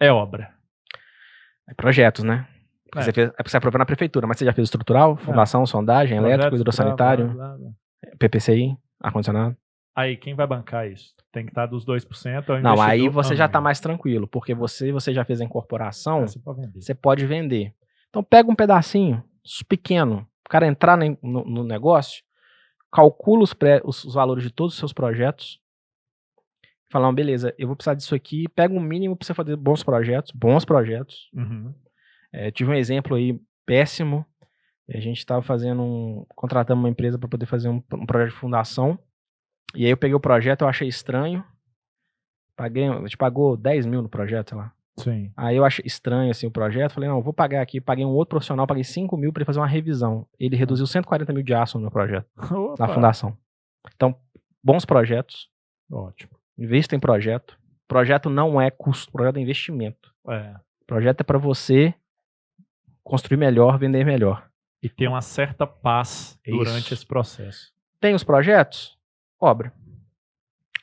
é obra. É projetos, né? Porque você aprovou na prefeitura, mas você já fez estrutural, fundação, sondagem, elétrico, hidrossanitário, PPCI, ar-condicionado? Aí, quem vai bancar isso? Tem que estar dos 2%. Ao não, aí você já está mais tranquilo, porque você já fez a incorporação, você pode vender. Então pega um pedacinho pequeno, o cara entrar no negócio, calcula os valores de todos os seus projetos, fala, beleza, eu vou precisar disso aqui, pega um mínimo para você fazer bons projetos. Tive um exemplo aí péssimo, a gente estava contratamos uma empresa para poder fazer um projeto de fundação, e aí eu peguei o projeto, eu achei estranho, a gente pagou 10 mil no projeto, sei lá. Sim. Aí eu achei estranho assim o projeto, falei, não, eu vou pagar aqui, paguei um outro profissional, paguei 5 mil para ele fazer uma revisão. Ele reduziu 140 mil de aço no meu projeto, na fundação. Então, bons projetos. Ótimo. Invista em projeto. Projeto não é custo, projeto é investimento. Projeto é para você construir melhor, vender melhor. E ter uma certa paz durante esse processo. Tem os projetos? Obra.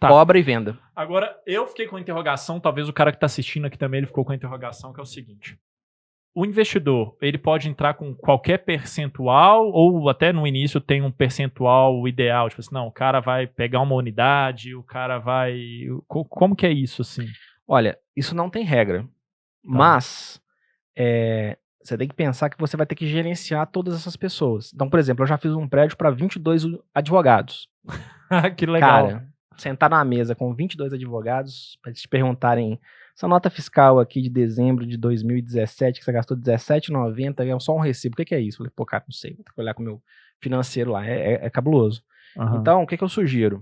Obra e venda. Agora, eu fiquei com a interrogação, talvez o cara que está assistindo aqui também ele ficou com a interrogação, que é o seguinte. O investidor, ele pode entrar com qualquer percentual ou até no início tem um percentual ideal? Tipo assim, não, o cara vai pegar uma unidade, o cara vai... Como que é isso, assim? Olha, isso não tem regra. Mas você tem que pensar que você vai ter que gerenciar todas essas pessoas. Então, por exemplo, eu já fiz um prédio para 22 advogados. Que legal. Cara, sentar na mesa com 22 advogados para te perguntarem essa nota fiscal aqui de dezembro de 2017, que você gastou R$17,90, é só um recibo, o que é isso? Eu falei, pô, cara, não sei, vou ter que olhar com o meu financeiro lá, é cabuloso. Então, o que eu sugiro?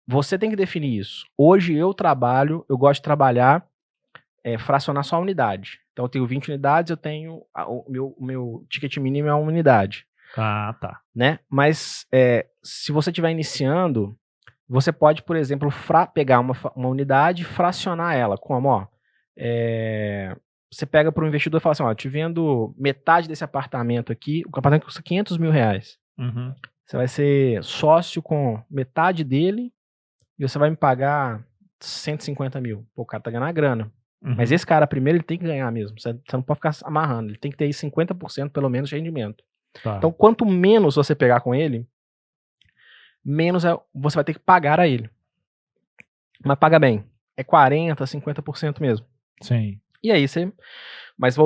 Você tem que definir isso. Hoje eu gosto de trabalhar, fracionar só a unidade. Então eu tenho 20 unidades, eu tenho o meu ticket mínimo é 1 unidade. Tá. Né? Mas se você estiver iniciando, você pode, por exemplo, pegar uma unidade e fracionar ela. Como, você pega para o investidor e fala assim, eu te vendo metade desse apartamento aqui, o apartamento custa R$500 mil. Você vai ser sócio com metade dele e você vai me pagar 150 mil. Pô, o cara tá ganhando a grana. Mas esse cara, primeiro, ele tem que ganhar mesmo. Você não pode ficar amarrando. Ele tem que ter aí 50% pelo menos de rendimento. Então, quanto menos você pegar com ele, menos você vai ter que pagar a ele. Mas paga bem. É 40%, 50% mesmo. Sim. E aí Mas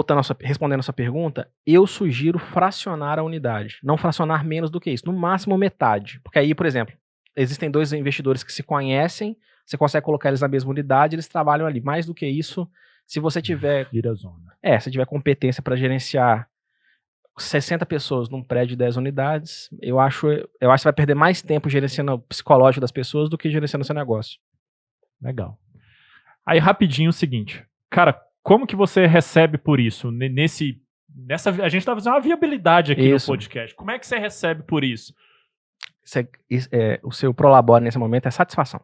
respondendo a sua pergunta, eu sugiro fracionar a unidade. Não fracionar menos do que isso. No máximo metade. Porque aí, por exemplo, existem 2 investidores que se conhecem, você consegue colocar eles na mesma unidade, eles trabalham ali. Mais do que isso, se você tiver... Vira zona. Se tiver competência para gerenciar 60 pessoas num prédio de 10 unidades, eu acho que você vai perder mais tempo gerenciando o psicológico das pessoas do que gerenciando o seu negócio. Legal. Aí, rapidinho, o seguinte. Cara, como que você recebe por isso? A gente tá fazendo uma viabilidade aqui Isso. no podcast. Como é que você recebe por isso? O seu Prolabore nesse momento é satisfação.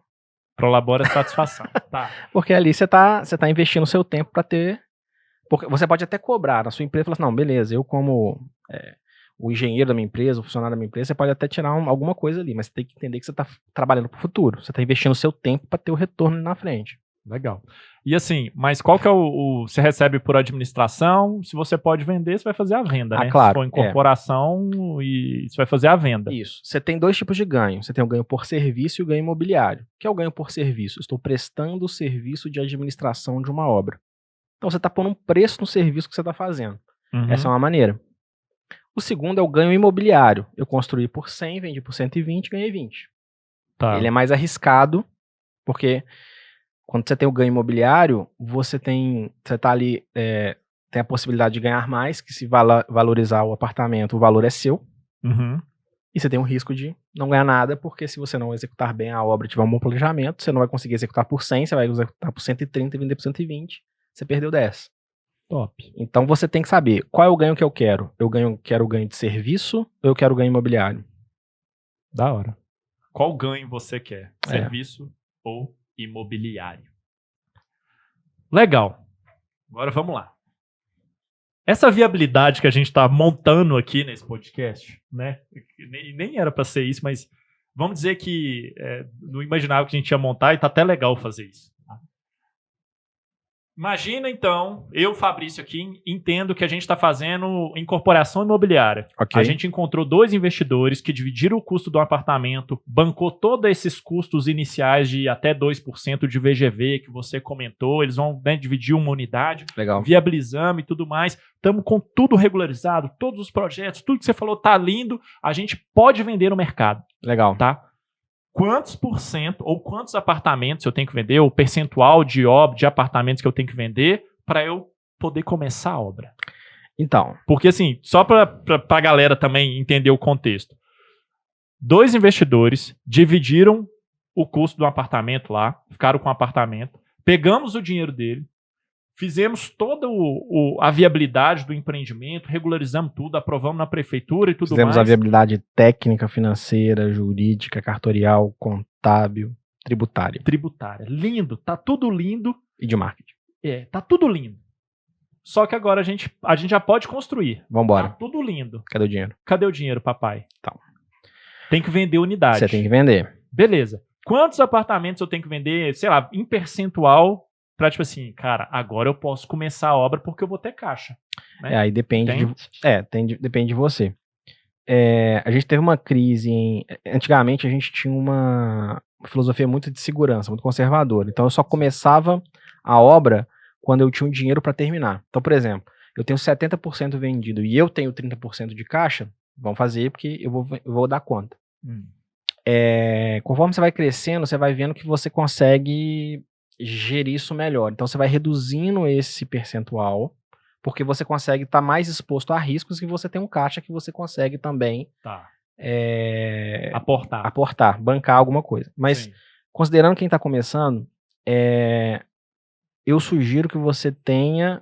Prolabore é satisfação. Tá. Porque ali você tá investindo o seu tempo para ter... Porque você pode até cobrar na sua empresa e falar assim, não, beleza, eu como o engenheiro da minha empresa, o funcionário da minha empresa, você pode até tirar alguma coisa ali, mas você tem que entender que você está trabalhando para o futuro. Você está investindo o seu tempo para ter o retorno ali na frente. Legal. E assim, mas qual que é você recebe por administração? Se você pode vender, você vai fazer a venda, né? Claro. Se for incorporação, e você vai fazer a venda. Isso. Você tem 2 tipos de ganho. Você tem o ganho por serviço e o ganho imobiliário. O que é o ganho por serviço? Estou prestando o serviço de administração de uma obra. Então você está pondo um preço no serviço que você está fazendo. Uhum. Essa é uma maneira. O segundo é o ganho imobiliário. Eu construí por 100, vendi por 120, ganhei 20. Tá. Ele é mais arriscado, porque quando você tem o ganho imobiliário, você tá ali, tem a possibilidade de ganhar mais, que se valorizar o apartamento, o valor é seu. Uhum. E você tem o risco de não ganhar nada, porque se você não executar bem a obra e tiver um bom planejamento, você não vai conseguir executar por 100, você vai executar por 130 e vender por 120. Você perdeu 10. Top. Então você tem que saber qual é o ganho que eu quero. Quero o ganho de serviço ou eu quero o ganho imobiliário? Da hora. Qual ganho você quer? Serviço ou imobiliário? Legal. Agora vamos lá. Essa viabilidade que a gente está montando aqui nesse podcast, né? Nem era para ser isso, mas vamos dizer que não imaginava que a gente ia montar e tá até legal fazer isso. Imagina, então, eu, Fabrício, aqui, entendo que a gente está fazendo incorporação imobiliária. Okay. A gente encontrou 2 investidores que dividiram o custo do apartamento, bancou todos esses custos iniciais de até 2% de VGV que você comentou, eles vão dividir uma unidade, legal. Viabilizamos e tudo mais. Estamos com tudo regularizado, todos os projetos, tudo que você falou tá lindo, a gente pode vender no mercado. Legal. Tá? Quantos por cento ou quantos apartamentos eu tenho que vender, ou percentual de apartamentos que eu tenho que vender para eu poder começar a obra? Então. Porque assim, só para a galera também entender o contexto. 2 investidores dividiram o custo do apartamento lá, ficaram com o apartamento, pegamos o dinheiro dele, fizemos toda a viabilidade do empreendimento, regularizamos tudo, aprovamos na prefeitura e tudo mais. Fizemos a viabilidade técnica, financeira, jurídica, cartorial, contábil, tributária. Tributária. Lindo, tá tudo lindo. E de marketing. Tá tudo lindo. Só que agora a gente já pode construir. Vambora. Tá tudo lindo. Cadê o dinheiro? Cadê o dinheiro, papai? Então. Tem que vender unidade. Você tem que vender. Beleza. Quantos apartamentos eu tenho que vender, sei lá, em percentual, pra tipo assim, cara, agora eu posso começar a obra porque eu vou ter caixa. Né? Aí depende depende de você. A gente teve uma crise antigamente a gente tinha uma filosofia muito de segurança, muito conservadora. Então eu só começava a obra quando eu tinha um dinheiro para terminar. Então, por exemplo, eu tenho 70% vendido e eu tenho 30% de caixa, vamos fazer porque eu vou dar conta. Conforme você vai crescendo, você vai vendo que você consegue gerir isso melhor. Então você vai reduzindo esse percentual, porque você consegue estar mais exposto a riscos e você tem um caixa que você consegue também aportar, bancar alguma coisa. Mas sim, considerando quem está começando, eu sugiro que você tenha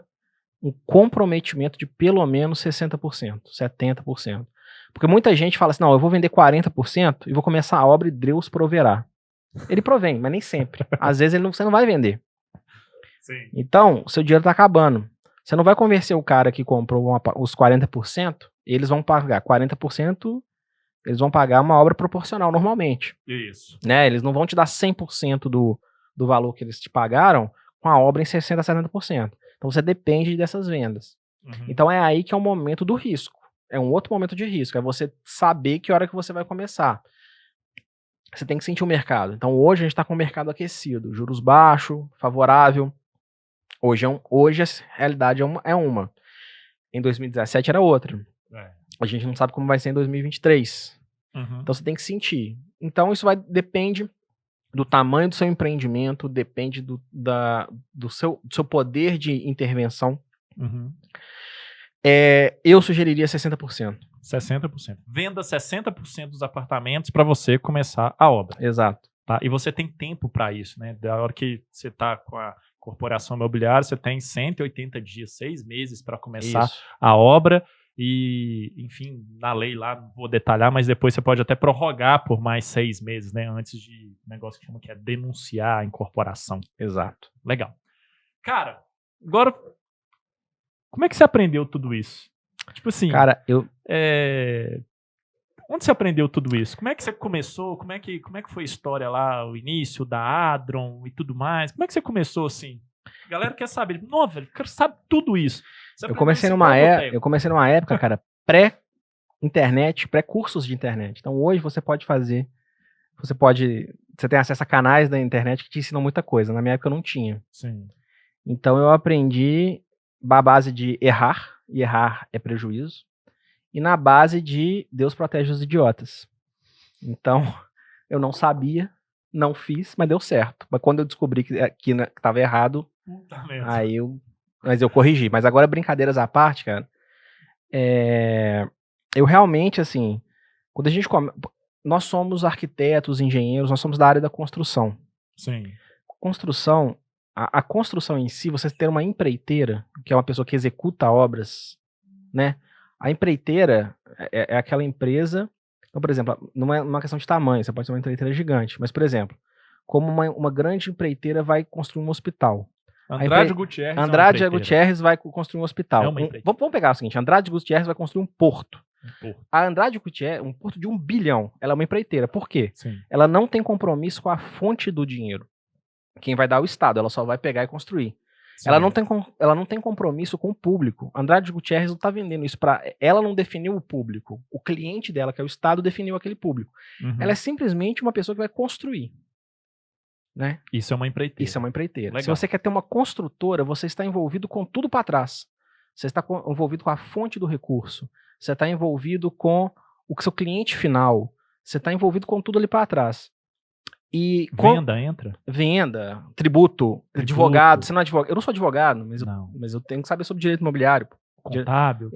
um comprometimento de pelo menos 60%, 70%. Porque muita gente fala assim, não, eu vou vender 40% e vou começar a obra e Deus proverá. Ele provém, mas nem sempre. Às vezes você não vai vender. Sim. Então, o seu dinheiro está acabando. Você não vai convencer o cara que comprou os 40%, eles vão pagar 40%, eles vão pagar uma obra proporcional normalmente. Isso. Né? Eles não vão te dar 100% do valor que eles te pagaram com a obra em 60% a 70%. Então você depende dessas vendas. Então é aí que é o momento do risco. É um outro momento de risco. É você saber que hora que você vai começar. Você tem que sentir o mercado. Então hoje a gente está com o mercado aquecido. Juros baixos, favorável. Hoje a realidade é uma. Em 2017 era outra. A gente não sabe como vai ser em 2023. Então você tem que sentir. Então isso depende do tamanho do seu empreendimento, depende do seu poder de intervenção. Eu sugeriria 60%. 60%. Venda 60% dos apartamentos para você começar a obra. Exato. Tá? E você tem tempo para isso, né? Da hora que você está com a corporação imobiliária, você tem 180 dias, 6 meses para começar Isso. a obra. E, enfim, na lei lá, não vou detalhar, mas depois você pode até prorrogar por mais 6 meses, né? Antes de negócio que chama que é denunciar a incorporação. Exato. Legal. Cara, agora, como é que você aprendeu tudo isso? Tipo assim, Cara, onde você aprendeu tudo isso? Como é que você começou? Como é que foi a história lá, o início da Adron e tudo mais? Como é que você começou assim? A galera quer saber. Não, velho, eu quero saber tudo isso. Eu comecei numa época, cara, pré-internet, pré-cursos de internet. Então hoje você tem acesso a canais da internet que te ensinam muita coisa. Na minha época eu não tinha. Sim. Então eu aprendi à base de errar, e errar é prejuízo, e na base de Deus protege os idiotas. Então eu não sabia, não fiz, mas deu certo. Mas quando eu descobri que estava errado, mas eu corrigi. Mas agora, brincadeiras à parte, cara, eu realmente, assim, quando a gente nós somos arquitetos, engenheiros, nós somos da área da construção. Sim. Construção, a construção em si, você ter uma empreiteira, que é uma pessoa que executa obras, né? A empreiteira é aquela empresa, então, por exemplo, não é uma questão de tamanho, você pode ter uma empreiteira gigante, mas, por exemplo, como uma grande empreiteira vai construir um hospital. Andrade Gutierrez vai construir um hospital. Vamos pegar o seguinte, Andrade Gutierrez vai construir um porto. A Andrade Gutierrez, um porto de 1 bilhão, ela é uma empreiteira. Por quê? Sim. Ela não tem compromisso com a fonte do dinheiro. Quem vai dar é o Estado, ela só vai pegar e construir. Ela não tem compromisso com o público. Andrade Gutierrez não está vendendo isso para... Ela não definiu o público. O cliente dela, que é o Estado, definiu aquele público. Uhum. Ela é simplesmente uma pessoa que vai construir. Né? Isso é uma empreiteira. Legal. Se você quer ter uma construtora, você está envolvido com tudo para trás. Você está envolvido com a fonte do recurso. Você está envolvido com o seu cliente final. Você está envolvido com tudo ali para trás. E entra? Venda, tributo, advogado. Você não é advogado. Eu não sou advogado, mas eu tenho que saber sobre direito imobiliário. Contábil,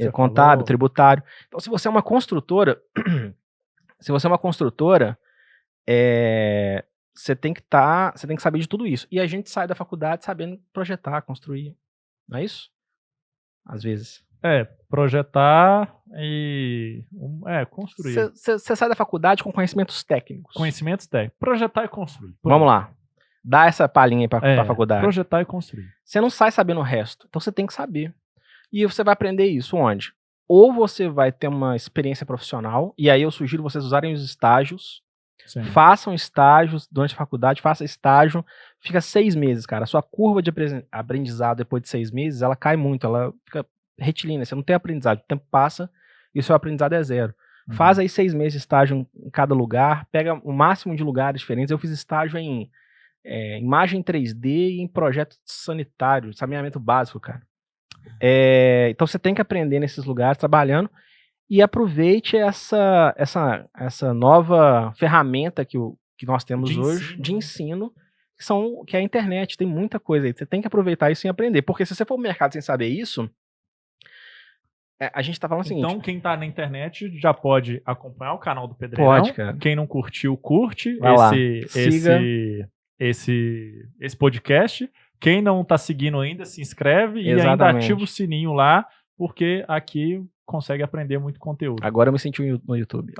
tributário. Então, se você é uma construtora, você tem que saber de tudo isso. E a gente sai da faculdade sabendo projetar, construir. Não é isso? Às vezes. Projetar e construir. Você sai da faculdade com conhecimentos técnicos. Projetar e construir. Vamos lá. Dá essa palhinha aí pra faculdade. Projetar e construir. Você não sai sabendo o resto. Então você tem que saber. E você vai aprender isso onde? Ou você vai ter uma experiência profissional, e aí eu sugiro vocês usarem os estágios. Sim. Façam estágios durante a faculdade, faça estágio, fica 6 meses, cara. A sua curva de aprendizado depois de 6 meses, ela cai muito, ela fica retilínea, você não tem aprendizado, o tempo passa e o seu aprendizado é 0. Uhum. Faz aí 6 meses de estágio em cada lugar, pega o máximo de lugares diferentes. Eu fiz estágio em imagem 3D e em projeto sanitário, saneamento básico, cara. Então você tem que aprender nesses lugares, trabalhando. E aproveite essa nova ferramenta que nós temos hoje de ensino, que é a internet. Tem muita coisa aí. Você tem que aproveitar isso e aprender. Porque se você for no mercado sem saber isso, a gente tá falando o seguinte... Então, quem tá na internet já pode acompanhar o canal do Pedreirão. Pode, cara. Quem não curtiu, curte esse podcast. Quem não tá seguindo ainda, se inscreve. Exatamente. E ainda ativa o sininho lá, porque aqui... consegue aprender muito conteúdo. Agora eu me senti no YouTube.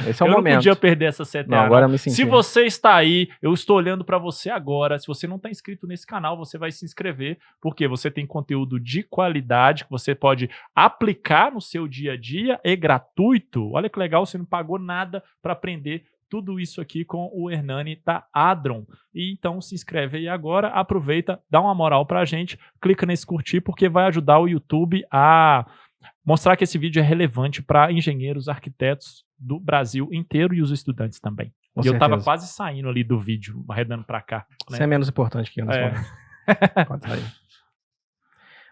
Esse é o momento. Eu não podia perder essa CTA. Não, agora eu me senti. Se você está aí, eu estou olhando para você agora. Se você não está inscrito nesse canal, você vai se inscrever, porque você tem conteúdo de qualidade que você pode aplicar no seu dia a dia, é gratuito. Olha que legal, você não pagou nada para aprender tudo isso aqui com o Hernani da Adron. E então se inscreve aí agora, aproveita, dá uma moral pra gente, clica nesse curtir, porque vai ajudar o YouTube a mostrar que esse vídeo é relevante para engenheiros, arquitetos do Brasil inteiro e os estudantes também. Com e certeza. Eu tava quase saindo ali do vídeo, arredando pra cá. Né? Isso é menos importante que eu. Pode sair.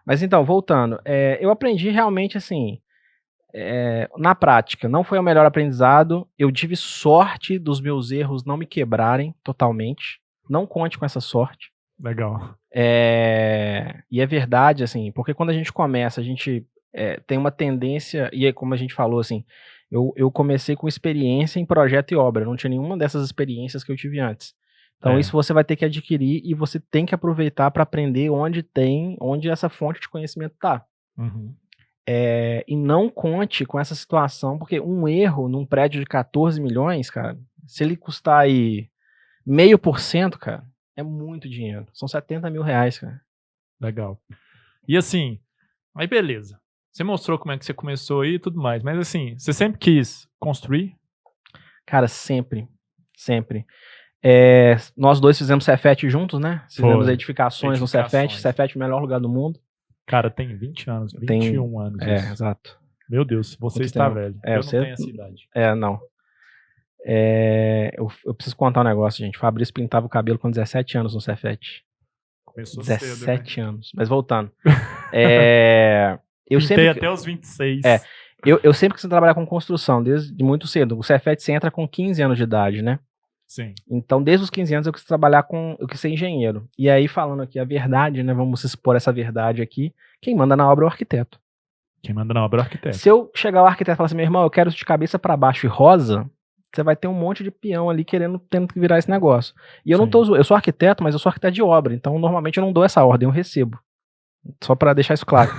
Mas então, voltando. Eu aprendi realmente assim, na prática. Não foi o melhor aprendizado. Eu tive sorte dos meus erros não me quebrarem totalmente. Não conte com essa sorte. Legal. E é verdade, assim, porque quando a gente começa, a gente tem uma tendência, e aí, como a gente falou, assim, eu comecei com experiência em projeto e obra, não tinha nenhuma dessas experiências que eu tive antes. Então, isso você vai ter que adquirir e você tem que aproveitar para aprender onde essa fonte de conhecimento está. E não conte com essa situação, porque um erro num prédio de 14 milhões, cara, se ele custar aí 0,5%, cara, é muito dinheiro. São 70 mil reais, cara. Legal. E assim, aí beleza. Você mostrou como é que você começou aí e tudo mais, mas assim, você sempre quis construir? Cara, sempre. Sempre. Nós dois fizemos Cefet juntos, né? Fizemos edificações no Cefet. Cefet é o melhor lugar do mundo. Cara, tem 20 anos, 21 anos. Exato. Meu Deus, você Muito está tempo. velho. Eu você não tenho essa idade. Não. Eu preciso contar um negócio, gente. O Fabrício pintava o cabelo com 17 anos no Cefet. Começou 17 cedo, né? anos. Mas voltando. Eu Pintei sempre até os 26. Eu sempre quis trabalhar com construção, desde muito cedo. O Cefet você entra com 15 anos de idade, né? Sim. Então, desde os 15 anos eu quis eu quis ser engenheiro. E aí, falando aqui a verdade, né? Vamos expor essa verdade aqui. Quem manda na obra é o arquiteto. Quem manda na obra é o arquiteto. Se eu chegar ao arquiteto e falar assim, meu irmão, eu quero de cabeça para baixo e rosa, você vai ter um monte de peão ali tendo que virar esse negócio. E eu eu sou arquiteto, mas eu sou arquiteto de obra. Então, normalmente eu não dou essa ordem, eu recebo. Só para deixar isso claro.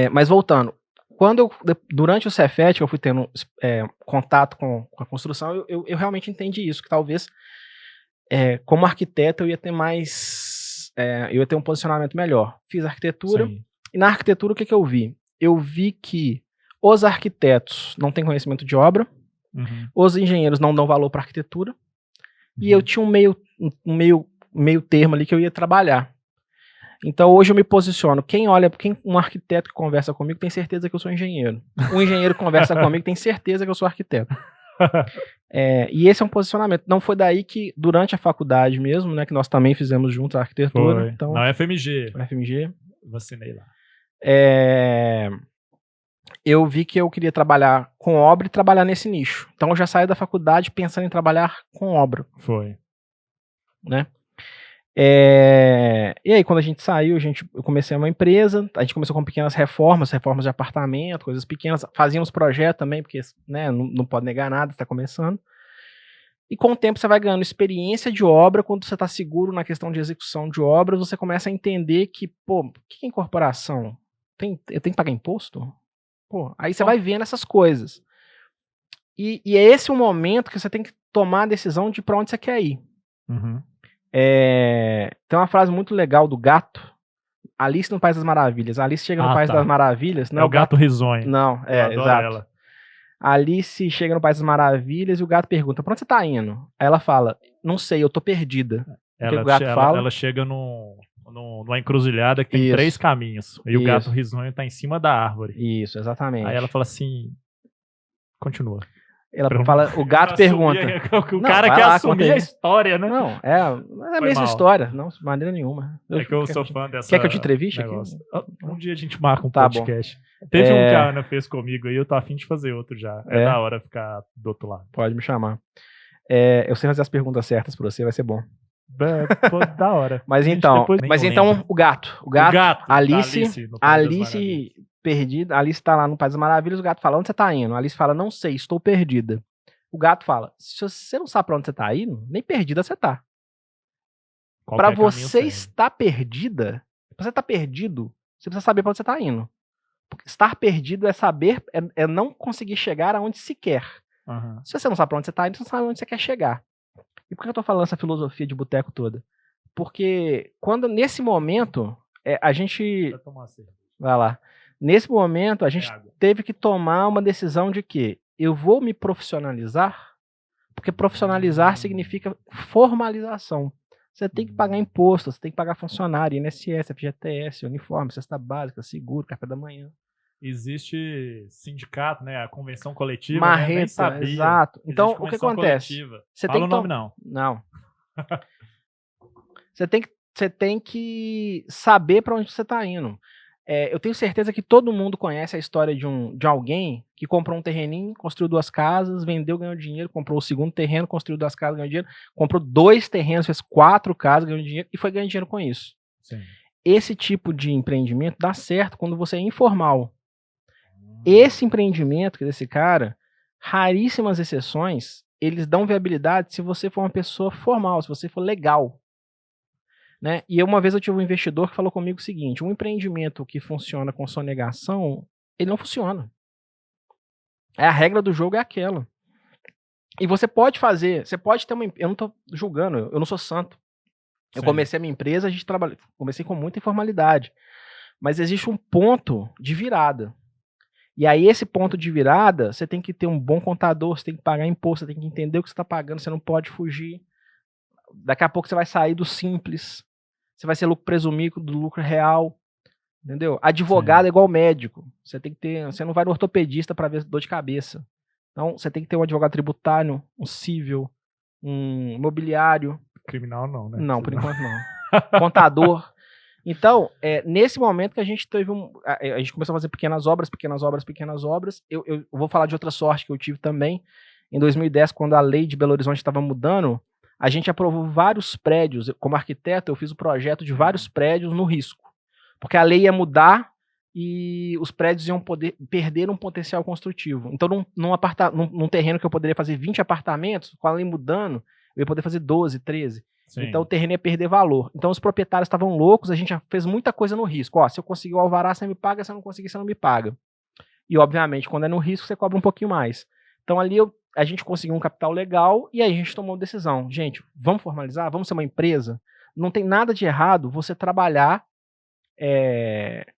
Mas voltando. Durante o Cefet, eu fui tendo contato com a construção, eu realmente entendi isso, que talvez, como arquiteto, eu ia ter eu ia ter um posicionamento melhor. Fiz arquitetura, e na arquitetura, o que eu vi? Eu vi que os arquitetos não têm conhecimento de obra, os engenheiros não dão valor para arquitetura, e eu tinha um meio termo ali que eu ia trabalhar. Então, hoje eu me posiciono. Um arquiteto que conversa comigo tem certeza que eu sou engenheiro. Um engenheiro que conversa comigo tem certeza que eu sou arquiteto. E esse é um posicionamento. Não foi daí que, durante a faculdade mesmo, né, que nós também fizemos juntos a arquitetura. Então, na UFMG. UFMG. Vacinei lá. Eu vi que eu queria trabalhar com obra e trabalhar nesse nicho. Então, eu já saí da faculdade pensando em trabalhar com obra. Né? E aí, quando a gente saiu, eu comecei uma empresa, a gente começou com pequenas reformas de apartamento, coisas pequenas, fazíamos projeto também, porque, né, não pode negar nada, está começando. E com o tempo você vai ganhando experiência de obra, quando você está seguro na questão de execução de obras, você começa a entender que, o que é incorporação? Eu tenho que pagar imposto? Aí você vai vendo essas coisas. E é esse o momento que você tem que tomar a decisão de para onde você quer ir. Tem uma frase muito legal do gato, Alice no País das Maravilhas. Alice chega no País das Maravilhas. Não é o gato risonho. Não, exato. Ela. Alice chega no País das Maravilhas e o gato pergunta, pra onde você tá indo? Aí ela fala, não sei, eu tô perdida. Ela chega numa encruzilhada que tem 3 caminhos. E o gato risonho tá em cima da árvore. Isso, exatamente. Aí ela fala assim, continua. Ela fala, o gato pergunta. O cara quer assumir a história, né? Não, é a mesma história. Não, de maneira nenhuma. Eu sou fã dessa. Quer que eu te entreviste aqui? Um dia a gente marca um podcast. Bom. Teve um que a Ana fez comigo aí, eu tô afim de fazer outro já. É da hora ficar do outro lado. Pode me chamar. Eu sei fazer as perguntas certas pra você, vai ser bom. Da hora. Mas então, o gato. Alice perdida, Alice tá lá no País das Maravilhas, o gato fala, onde você tá indo? A Alice fala, não sei, estou perdida. O gato fala, se você não sabe pra onde você tá indo, nem perdida você tá. Pra você estar perdida, pra você estar perdido, você precisa saber pra onde você tá indo. Porque estar perdido é saber, é não conseguir chegar aonde se quer. Se você não sabe pra onde você tá indo, você não sabe onde você quer chegar. E por que eu tô falando essa filosofia de boteco toda? Porque nesse momento, a gente... Vai lá. Nesse momento, a gente teve que tomar uma decisão de que eu vou me profissionalizar, porque profissionalizar significa formalização. Você tem que pagar imposto, você tem que pagar funcionário, INSS, FGTS, uniforme, cesta básica, seguro, café da manhã. Existe sindicato, né? A convenção coletiva. Marreta, né? exato. Então, o que acontece? Você Fala o nome, não. Não. Você tem que saber para onde você está indo. Eu tenho certeza que todo mundo conhece a história de alguém que comprou um terreninho, construiu 2 casas, vendeu, ganhou dinheiro, comprou o segundo terreno, construiu 2 casas, ganhou dinheiro, comprou 2 terrenos, fez 4 casas, ganhou dinheiro e foi ganhando dinheiro com isso. Sim. Esse tipo de empreendimento dá certo quando você é informal. Esse empreendimento que desse cara, raríssimas exceções, eles dão viabilidade se você for uma pessoa formal, se você for legal. Né? E uma vez eu tive um investidor que falou comigo o seguinte: um empreendimento que funciona com sonegação, ele não funciona. A regra do jogo é aquela. E você pode fazer, você pode ter uma... Eu não estou julgando, eu não sou santo. Eu comecei a minha empresa, comecei com muita informalidade. Mas existe um ponto de virada. E aí esse ponto de virada, você tem que ter um bom contador, você tem que pagar imposto, você tem que entender o que você está pagando, você não pode fugir. Daqui a pouco você vai sair do simples. Você vai ser lucro presumido do lucro real. Entendeu? Advogado é igual médico. Você tem que ter, você não vai no ortopedista para ver dor de cabeça. Então, você tem que ter um advogado tributário, um civil, um imobiliário. Criminal não, né? Não, por enquanto não. Contador. Então, nesse momento que a gente teve a gente começou a fazer pequenas obras. Eu vou falar de outra sorte que eu tive também. Em 2010, quando a lei de Belo Horizonte estava mudando, a gente aprovou vários prédios. Como arquiteto, eu fiz o projeto de vários prédios no risco. Porque a lei ia mudar e os prédios iam perder um potencial construtivo. Então, num terreno que eu poderia fazer 20 apartamentos, com a lei mudando, eu ia poder fazer 12, 13. Sim. Então, o terreno ia perder valor. Então, os proprietários estavam loucos, a gente já fez muita coisa no risco. Ó, se eu conseguir o alvará, você me paga, se eu não conseguir, você não me paga. E, obviamente, quando é no risco, você cobra um pouquinho mais. Então, ali a gente conseguiu um capital legal e aí a gente tomou uma decisão. Gente, vamos formalizar? Vamos ser uma empresa? Não tem nada de errado você trabalhar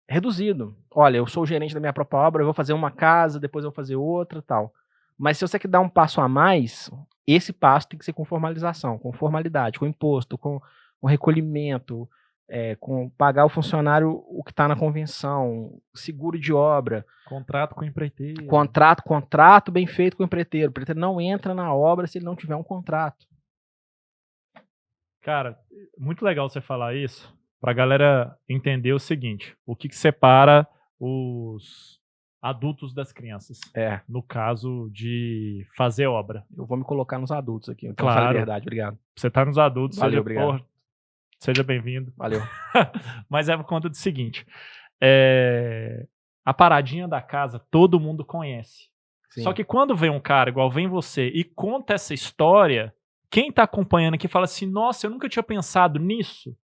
reduzido. Olha, eu sou o gerente da minha própria obra, eu vou fazer uma casa, depois eu vou fazer outra e tal. Mas se você quer dar um passo a mais, esse passo tem que ser com formalização, com formalidade, com imposto, com recolhimento, com pagar o funcionário o que está na convenção, seguro de obra. Contrato com o empreiteiro. Contrato bem feito com o empreiteiro. O empreiteiro não entra na obra se ele não tiver um contrato. Cara, muito legal você falar isso, pra galera entender o seguinte: o que separa os adultos das crianças. No caso de fazer obra. Eu vou me colocar nos adultos aqui. Então, claro. Fala a verdade, obrigado. Você tá nos adultos. Valeu, obrigado. Seja bem-vindo. Valeu. Mas é por conta do seguinte: a paradinha da casa todo mundo conhece. Sim. Só que quando vem um cara igual vem você e conta essa história, quem tá acompanhando aqui fala assim: nossa, eu nunca tinha pensado nisso.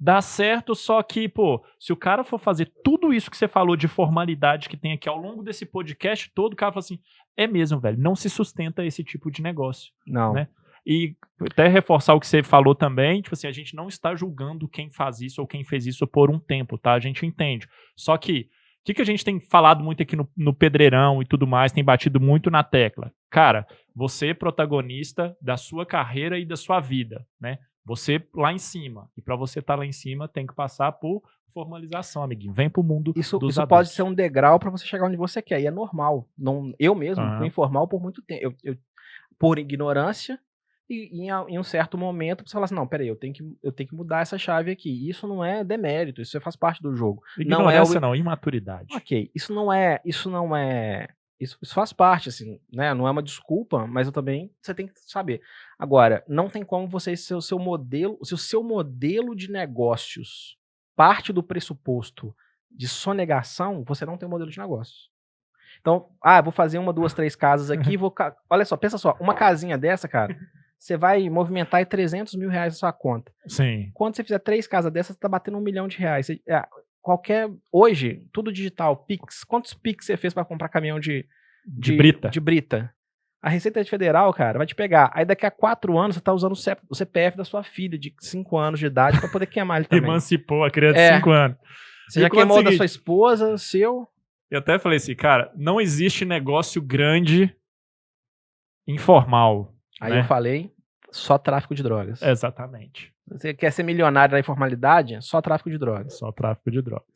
Dá certo, só que, pô, se o cara for fazer tudo isso que você falou de formalidade que tem aqui ao longo desse podcast todo, o cara fala assim: é mesmo, velho, não se sustenta esse tipo de negócio. Não. Né? E até reforçar o que você falou também, tipo assim, a gente não está julgando quem faz isso ou quem fez isso por um tempo, tá? A gente entende. Só que, o que a gente tem falado muito aqui no Pedreirão e tudo mais, tem batido muito na tecla? Cara, você é protagonista da sua carreira e da sua vida, né? Você lá em cima. E para você estar lá em cima, tem que passar por formalização, amiguinho. Vem pro mundo dos adultos. Isso pode ser um degrau para você chegar onde você quer. E é normal. Não, eu mesmo fui informal por muito tempo. Por ignorância, e em um certo momento você fala assim: não, peraí, eu tenho que mudar essa chave aqui. Isso não é demérito, isso faz parte do jogo. Ignorância não, imaturidade. Ok, isso faz parte, assim, né? Não é uma desculpa, mas você tem que saber. Agora, não tem como você ser o seu modelo, se o seu modelo de negócios parte do pressuposto de sonegação, você não tem um modelo de negócios. Então, vou fazer 1, 2, 3 casas aqui, olha só, pensa só, uma casinha dessa, cara, você vai movimentar aí 300 mil reais na sua conta. Sim. Quando você fizer 3 casas dessas, você tá batendo R$1 milhão. Hoje, tudo digital, Pix. Quantos Pix você fez para comprar caminhão de brita? A Receita Federal, cara, vai te pegar. Aí daqui a 4 anos você tá usando o CPF da sua filha de 5 anos de idade para poder queimar ele também. Emancipou a criança de 5 anos. Você já queimou da sua esposa, seu... Eu até falei assim, cara, não existe negócio grande informal. Aí né? Eu falei, só tráfico de drogas. Exatamente. Você quer ser milionário na informalidade? Só tráfico de drogas. Só tráfico de drogas.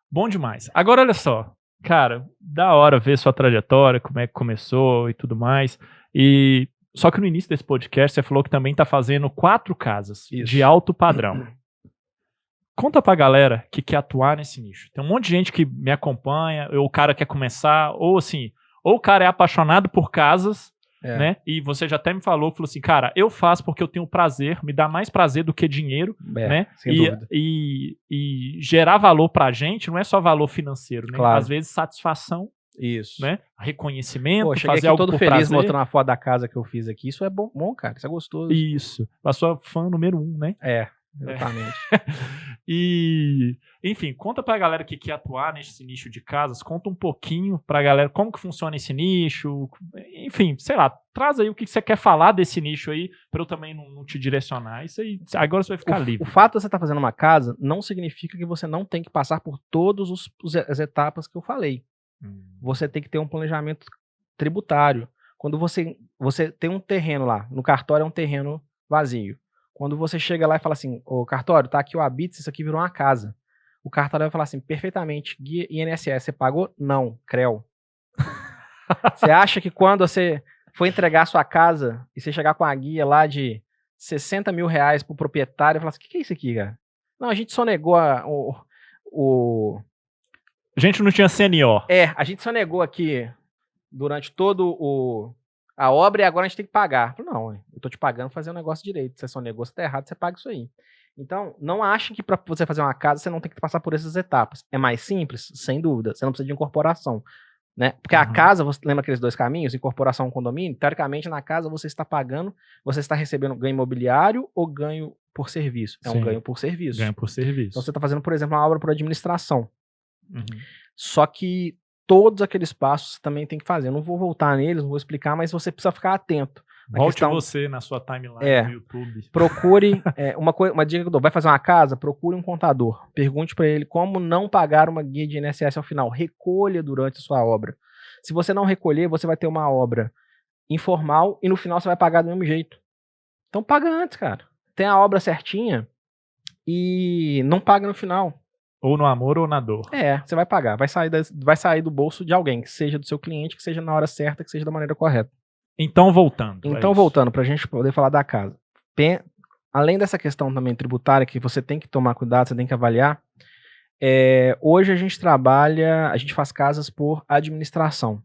Bom demais. Agora, olha só. Cara, da hora ver sua trajetória, como é que começou e tudo mais. Só que no início desse podcast você falou que também tá fazendo 4 casas de alto padrão. conta pra galera que quer atuar nesse nicho. Tem um monte de gente que me acompanha, ou o cara quer começar, ou assim, ou o cara é apaixonado por casas, né? E você já até me falou assim, cara, eu faço porque eu tenho prazer, me dá mais prazer do que dinheiro, né? Sem dúvida. E gerar valor pra gente não é só valor financeiro, né? Claro. Às vezes satisfação, isso, né? Reconhecimento, Pô, cheguei fazer aqui algo todo por feliz prazer. mostrando a foto da casa que eu fiz aqui. Isso é bom, cara. Isso é gostoso. Isso. A sua fã número 1, né? Exatamente. E, enfim, conta pra galera que quer atuar nesse nicho de casas, conta um pouquinho pra galera como que funciona esse nicho, enfim, sei lá, traz aí o que você quer falar desse nicho aí, pra eu também não te direcionar. Isso aí, agora você vai ficar livre. O fato de você estar fazendo uma casa não significa que você não tem que passar por todas as etapas que eu falei. Você tem que ter um planejamento tributário. Quando você tem um terreno lá, no cartório é um terreno vazio. Quando você chega lá e fala assim, ô cartório, tá aqui o Habits, isso aqui virou uma casa. O cartório vai falar assim, perfeitamente, guia INSS, você pagou? Não, CREO. Você acha que quando você for entregar a sua casa e você chegar com a guia lá de 60 mil reais pro proprietário e falar assim, o que é isso aqui, cara? Não, a gente só negou a gente não tinha CNO. a gente só negou aqui durante todo a obra e agora a gente tem que pagar. Eu falei, não, eu tô te pagando pra fazer o negócio direito. Você só negou, você tá errado, você paga isso aí. Então, não achem que para você fazer uma casa você não tem que passar por essas etapas. É mais simples? Sem dúvida. Você não precisa de incorporação, né? Porque a casa, você lembra aqueles dois caminhos? Incorporação e condomínio? Teoricamente, na casa você está pagando, você está recebendo ganho imobiliário ou ganho por serviço? É um ganho por serviço. Ganho por serviço. Então, você está fazendo, por exemplo, uma obra por administração. Só que todos aqueles passos também tem que fazer. Eu não vou voltar neles, não vou explicar, mas você precisa ficar atento. Volte você na sua timeline no YouTube. Procure, uma dica que eu dou, vai fazer uma casa, procure um contador. Pergunte para ele como não pagar uma guia de INSS ao final. Recolha durante a sua obra. Se você não recolher, você vai ter uma obra informal e no final você vai pagar do mesmo jeito. Então paga antes, cara. Tem a obra certinha e não paga no final. Ou no amor ou na dor. Você vai pagar. Vai sair do bolso de alguém, que seja do seu cliente, que seja na hora certa, que seja da maneira correta. Então, voltando. Voltando, pra gente poder falar da casa. Além dessa questão também tributária, que você tem que tomar cuidado, você tem que avaliar, hoje a gente faz casas por administração.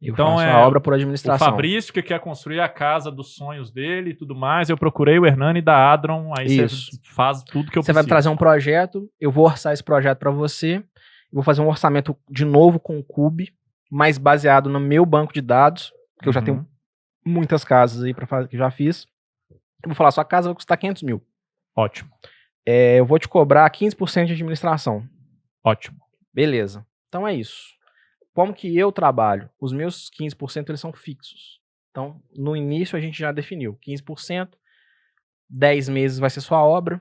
Então a obra por administração. O Fabrício que quer construir a casa dos sonhos dele e tudo mais, eu procurei o Hernani da Adron, aí você faz tudo que eu preciso. Você vai trazer um projeto, eu vou orçar esse projeto para você, eu vou fazer um orçamento de novo com o Cube, mas baseado no meu banco de dados, que eu já tenho muitas casas aí para fazer, que já fiz. Eu vou falar, sua casa vai custar 500 mil. Ótimo. Eu vou te cobrar 15% de administração. Ótimo. Beleza. Então é isso. Como que eu trabalho? Os meus 15% eles são fixos. Então, no início a gente já definiu 15%, 10 meses vai ser sua obra.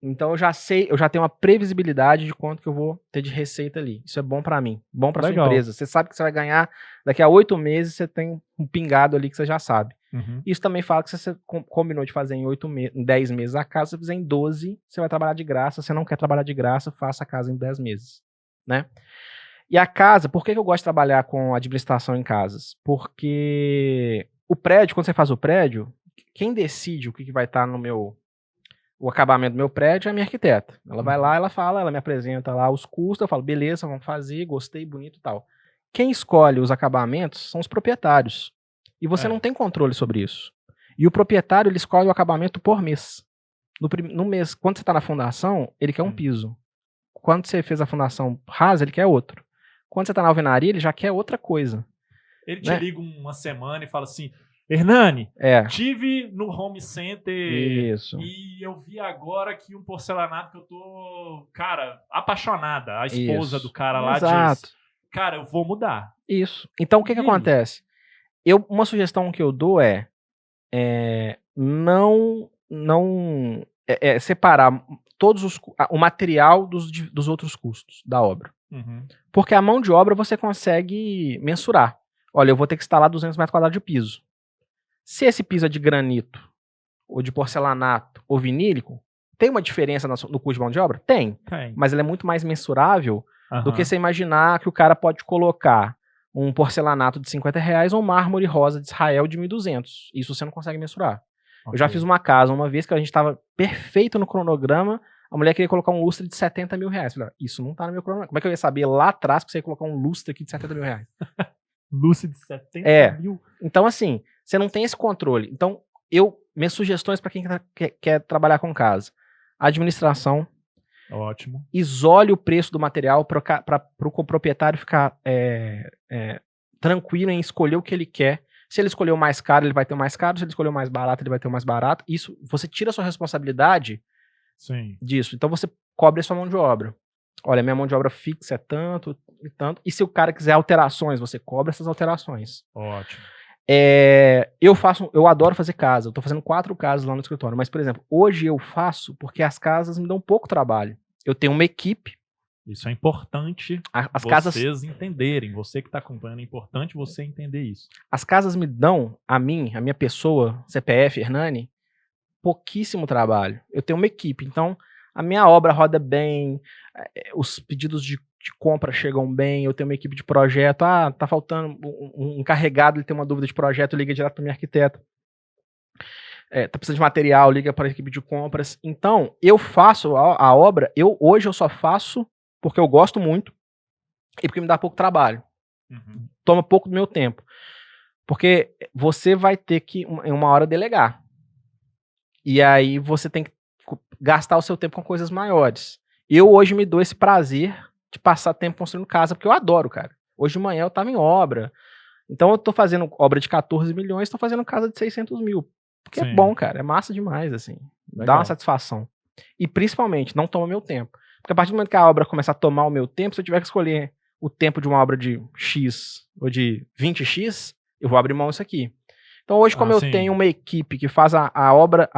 Então eu já tenho uma previsibilidade de quanto que eu vou ter de receita ali. Isso é bom pra mim, bom pra sua empresa. Você sabe que você vai ganhar, daqui a 8 meses você tem um pingado ali que você já sabe. Isso também fala que se você combinou de fazer em 10 meses a casa, se você fizer em 12, você vai trabalhar de graça. Se você não quer trabalhar de graça, faça a casa em 10 meses, né? E a casa, por que eu gosto de trabalhar com administração em casas? Porque o prédio, quando você faz o prédio, quem decide o que vai estar o acabamento do meu prédio é a minha arquiteta. Ela vai lá, ela me apresenta lá os custos, eu falo, beleza, vamos fazer, gostei, bonito e tal. Quem escolhe os acabamentos são os proprietários. E você não tem controle sobre isso. E o proprietário, ele escolhe o acabamento por mês. No mês, quando você está na fundação, ele quer um piso. Quando você fez a fundação rasa, ele quer outro. Quando você tá na alvenaria, ele já quer outra coisa. Ele te liga uma semana e fala assim, Hernani, tive no Home Center e eu vi agora que um porcelanato que eu tô, cara, apaixonada. A esposa do cara lá diz, cara, eu vou mudar. Isso. Então, o que acontece? Uma sugestão que eu dou separar o material dos outros custos da obra. Porque a mão de obra você consegue mensurar. Olha, eu vou ter que instalar 200 metros quadrados de piso. Se esse piso é de granito, ou de porcelanato, ou vinílico, tem uma diferença no custo de mão de obra? Tem. Mas ele é muito mais mensurável do que você imaginar que o cara pode colocar um porcelanato de 50 reais ou um mármore rosa de Israel de 1.200. Isso você não consegue mensurar. Eu já fiz uma casa uma vez que a gente estava perfeito no cronograma, A mulher queria colocar um lustre de 70 mil reais. Eu falei, isso não tá no meu cronograma. Como é que eu ia saber lá atrás que você ia colocar um lustre aqui de 70 mil reais? Lustre de 70 mil? Então, assim, você não tem esse controle. Então, minhas sugestões para quem quer trabalhar com casa. Administração. Ótimo. Isole o preço do material para o proprietário ficar tranquilo em escolher o que ele quer. Se ele escolher o mais caro, ele vai ter o mais caro. Se ele escolher o mais barato, ele vai ter o mais barato. Isso, você tira a sua responsabilidade disso. Então, você cobre a sua mão de obra. Olha, minha mão de obra fixa é tanto e tanto. E se o cara quiser alterações, você cobra essas alterações. Ótimo. Eu adoro fazer casa. Eu tô fazendo 4 casas lá no escritório. Mas, por exemplo, hoje eu faço porque as casas me dão pouco trabalho. Eu tenho uma equipe. Isso é importante vocês entenderem. Você que está acompanhando, é importante você entender isso. As casas me dão, a minha pessoa, CPF, Hernani, pouquíssimo trabalho. Eu tenho uma equipe. Então, a minha obra roda bem, os pedidos de compra chegam bem, eu tenho uma equipe de projeto. Tá faltando um encarregado, ele tem uma dúvida de projeto, liga direto para minha arquiteta. Tá precisando de material, liga para a equipe de compras. Então, eu faço a obra, hoje eu só faço porque eu gosto muito e porque me dá pouco trabalho. Uhum. Toma pouco do meu tempo. Porque você vai ter que, em uma hora, delegar. E aí você tem que gastar o seu tempo com coisas maiores. Eu hoje me dou esse prazer de passar tempo construindo casa, porque eu adoro, cara. Hoje de manhã eu tava em obra. Então eu tô fazendo obra de 14 milhões, tô fazendo casa de 600 mil. Porque é bom, cara. É massa demais, assim. Legal. Dá uma satisfação. E principalmente, não toma meu tempo. Porque a partir do momento que a obra começar a tomar o meu tempo, se eu tiver que escolher o tempo de uma obra de X ou de 20X, eu vou abrir mão disso aqui. Então hoje, como eu tenho uma equipe que faz a obra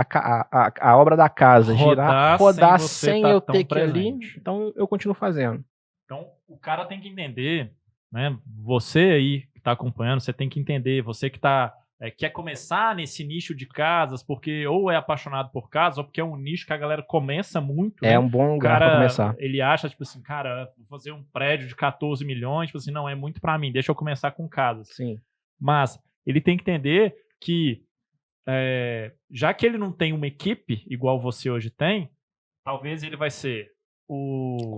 da casa rodar sem eu ter que ir ali, então eu continuo fazendo. Então o cara tem que entender, né? Você aí que está acompanhando, você tem que entender, você que quer começar nesse nicho de casas, porque ou é apaixonado por casas, ou porque é um nicho que a galera começa muito. É, né? Um bom lugar para começar. Ele acha, tipo assim, cara, vou fazer um prédio de 14 milhões, tipo assim, não, é muito para mim, deixa eu começar com casas. Sim. Mas ele tem que entender que, já que ele não tem uma equipe igual você hoje tem, talvez ele vai ser o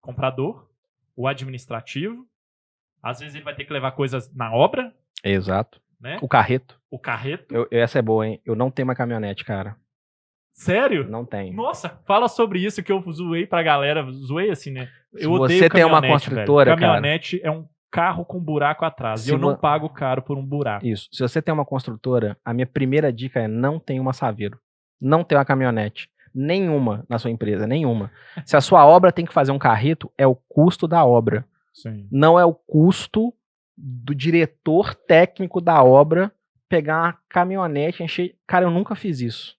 comprador, o administrativo, às vezes ele vai ter que levar coisas na obra. Exato. Né? O carreto. Essa é boa, hein? Eu não tenho uma caminhonete, cara. Sério? Não tenho. Nossa, fala sobre isso que eu zoei pra galera. Zoei assim, né? Eu odeio caminhonete, tem uma construtora, velho. Caminhonete é um carro com buraco atrás. E eu não pago caro por um buraco. Isso. Se você tem uma construtora, a minha primeira dica é não tenha uma Saveiro. Não tenha uma caminhonete. Nenhuma na sua empresa, nenhuma. Se a sua obra tem que fazer um carreto, é o custo da obra. Sim. Não é o custo do diretor técnico da obra pegar uma caminhonete, encher... Cara, eu nunca fiz isso.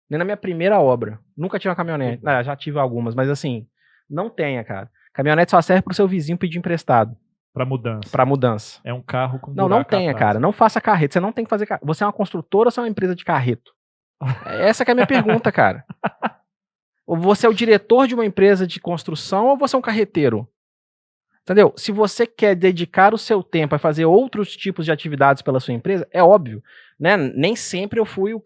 Nem na minha primeira obra. Nunca tive uma caminhonete. Já tive algumas, mas assim, não tenha, cara. Caminhonete só serve pro seu vizinho pedir emprestado. Pra mudança. É um carro com buraco Não tenha, atrás. cara. Não faça carreto. Você não tem que fazer carreto. Você é uma construtora ou você é uma empresa de carreto? Essa que é a minha pergunta, cara. Ou você é o diretor de uma empresa de construção ou você é um carreteiro? Entendeu? Se você quer dedicar o seu tempo a fazer outros tipos de atividades pela sua empresa, é óbvio, né? Nem sempre eu fui o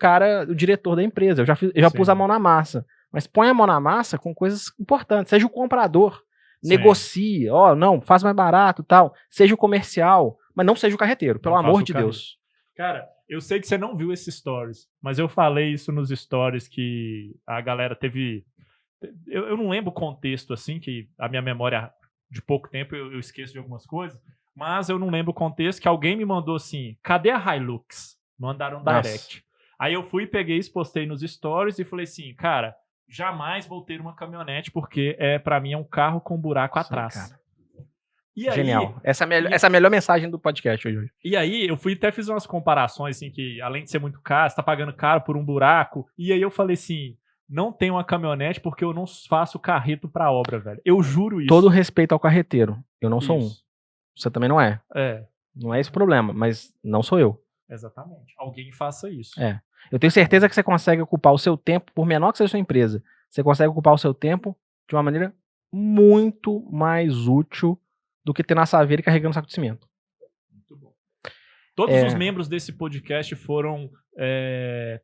diretor da empresa. Eu já pus a mão na massa. Mas põe a mão na massa com coisas importantes. Seja o comprador. Sim. Negocie. Não, faz mais barato, tal. Seja o comercial. Mas não seja o carreteiro, pelo amor de Deus. Cara, eu sei que você não viu esses stories, mas eu falei isso nos stories que a galera teve... Eu não lembro o contexto, assim, que a minha memória... de pouco tempo eu esqueço de algumas coisas, mas eu não lembro o contexto, que alguém me mandou assim, cadê a Hilux? Mandaram um direct. Aí eu fui, peguei, postei nos stories e falei assim, cara, jamais vou ter uma caminhonete, porque pra mim é um carro com buraco atrás. Cara. E aí, genial. Essa é a melhor mensagem do podcast hoje. E aí eu fui até fiz umas comparações, assim, que além de ser muito caro, você tá pagando caro por um buraco, e aí eu falei assim... Não tenho uma caminhonete porque eu não faço carreto pra obra, velho. Eu juro isso. Todo respeito ao carreteiro. Eu não sou um. Isso. Você também não é. Não é esse o problema, mas não sou eu. Exatamente. Alguém faça isso. Eu tenho certeza que você consegue ocupar o seu tempo, por menor que seja a sua empresa, você consegue ocupar o seu tempo de uma maneira muito mais útil do que ter na Saveiro e carregando saco de cimento. Muito bom. Todos os membros desse podcast foram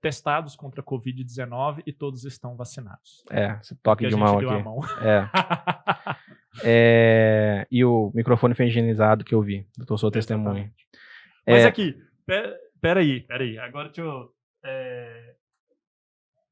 testados contra a Covid-19 e todos estão vacinados. Esse toque Porque de a mão gente deu aqui. a mão. E o microfone foi higienizado que eu vi. Eu sou testemunha. Mas aqui, peraí. Agora deixa eu...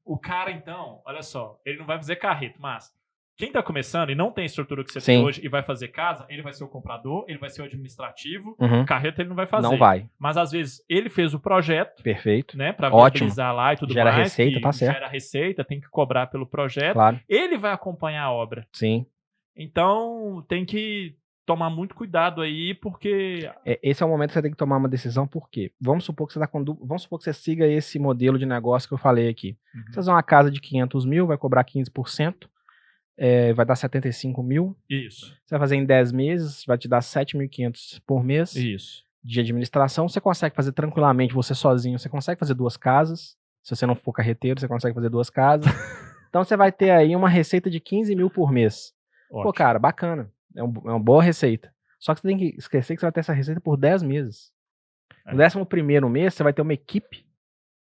O cara, então, olha só, ele não vai fazer carreto, mas quem tá começando e não tem a estrutura que você tem hoje e vai fazer casa, ele vai ser o comprador, ele vai ser o administrativo, o carreto ele não vai fazer. Não vai. Mas às vezes ele fez o projeto. Perfeito. Né, pra viabilizar lá e tudo gera mais. Receita, tá certo. Gera receita, tem que cobrar pelo projeto. Claro. Ele vai acompanhar a obra. Sim. Então tem que tomar muito cuidado aí, porque... Esse é o momento que você tem que tomar uma decisão, por quê? Vamos supor que você siga esse modelo de negócio que eu falei aqui. Você fazer uma casa de 500 mil, vai cobrar 15%, vai dar 75 mil. Isso. Você vai fazer em 10 meses, vai te dar 7.500 por mês. Isso. De administração. Você consegue fazer tranquilamente, você sozinho, você consegue fazer 2 casas. Se você não for carreteiro, você consegue fazer 2 casas. Então você vai ter aí uma receita de 15 mil por mês. Ótimo. Pô, cara, bacana. É uma boa receita. Só que você tem que esquecer que você vai ter essa receita por 10 meses. No 11º mês, você vai ter uma equipe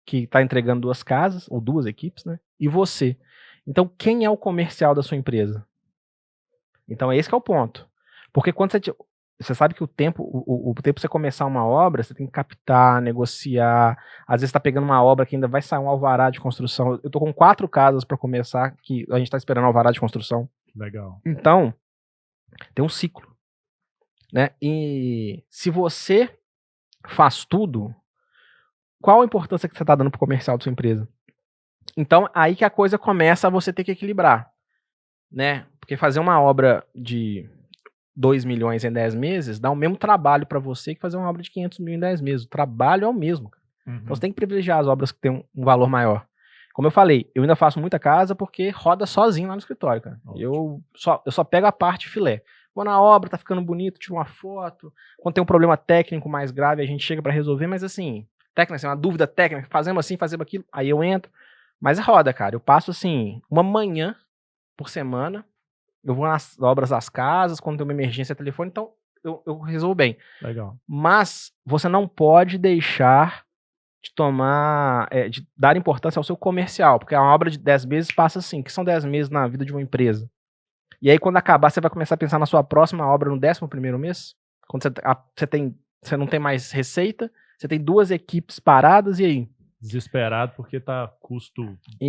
que está entregando 2 casas, ou 2 equipes, né? E você. Então, quem é o comercial da sua empresa? Então, esse que é o ponto. Porque quando você sabe que o tempo pra você começar uma obra, você tem que captar, negociar. Às vezes você tá pegando uma obra que ainda vai sair um alvará de construção. Eu tô com 4 casas para começar, que a gente tá esperando alvará de construção. Legal. Então, tem um ciclo, né? E se você faz tudo, qual a importância que você está dando pro comercial da sua empresa? Então, aí que a coisa começa a você ter que equilibrar, né? Porque fazer uma obra de 2 milhões em 10 meses dá o mesmo trabalho para você que fazer uma obra de 500 mil em 10 meses. O trabalho é o mesmo. Então, você tem que privilegiar as obras que têm um valor maior. Como eu falei, eu ainda faço muita casa porque roda sozinho lá no escritório, cara. Eu só pego a parte filé. Vou na obra, tá ficando bonito, tiro uma foto. Quando tem um problema técnico mais grave, a gente chega pra resolver, mas assim, técnica, uma dúvida técnica, fazemos assim, fazemos aquilo, aí eu entro. Mas roda, cara. Eu passo assim, uma manhã por semana, eu vou nas obras das casas, quando tem uma emergência telefone, então eu resolvo bem. Legal. Mas você não pode deixar de dar importância ao seu comercial, porque a obra de 10 meses passa assim, que são 10 meses na vida de uma empresa. E aí quando acabar, você vai começar a pensar na sua próxima obra no 11º mês, quando você não tem mais receita, você tem 2 equipes paradas, e aí? Desesperado porque tá custo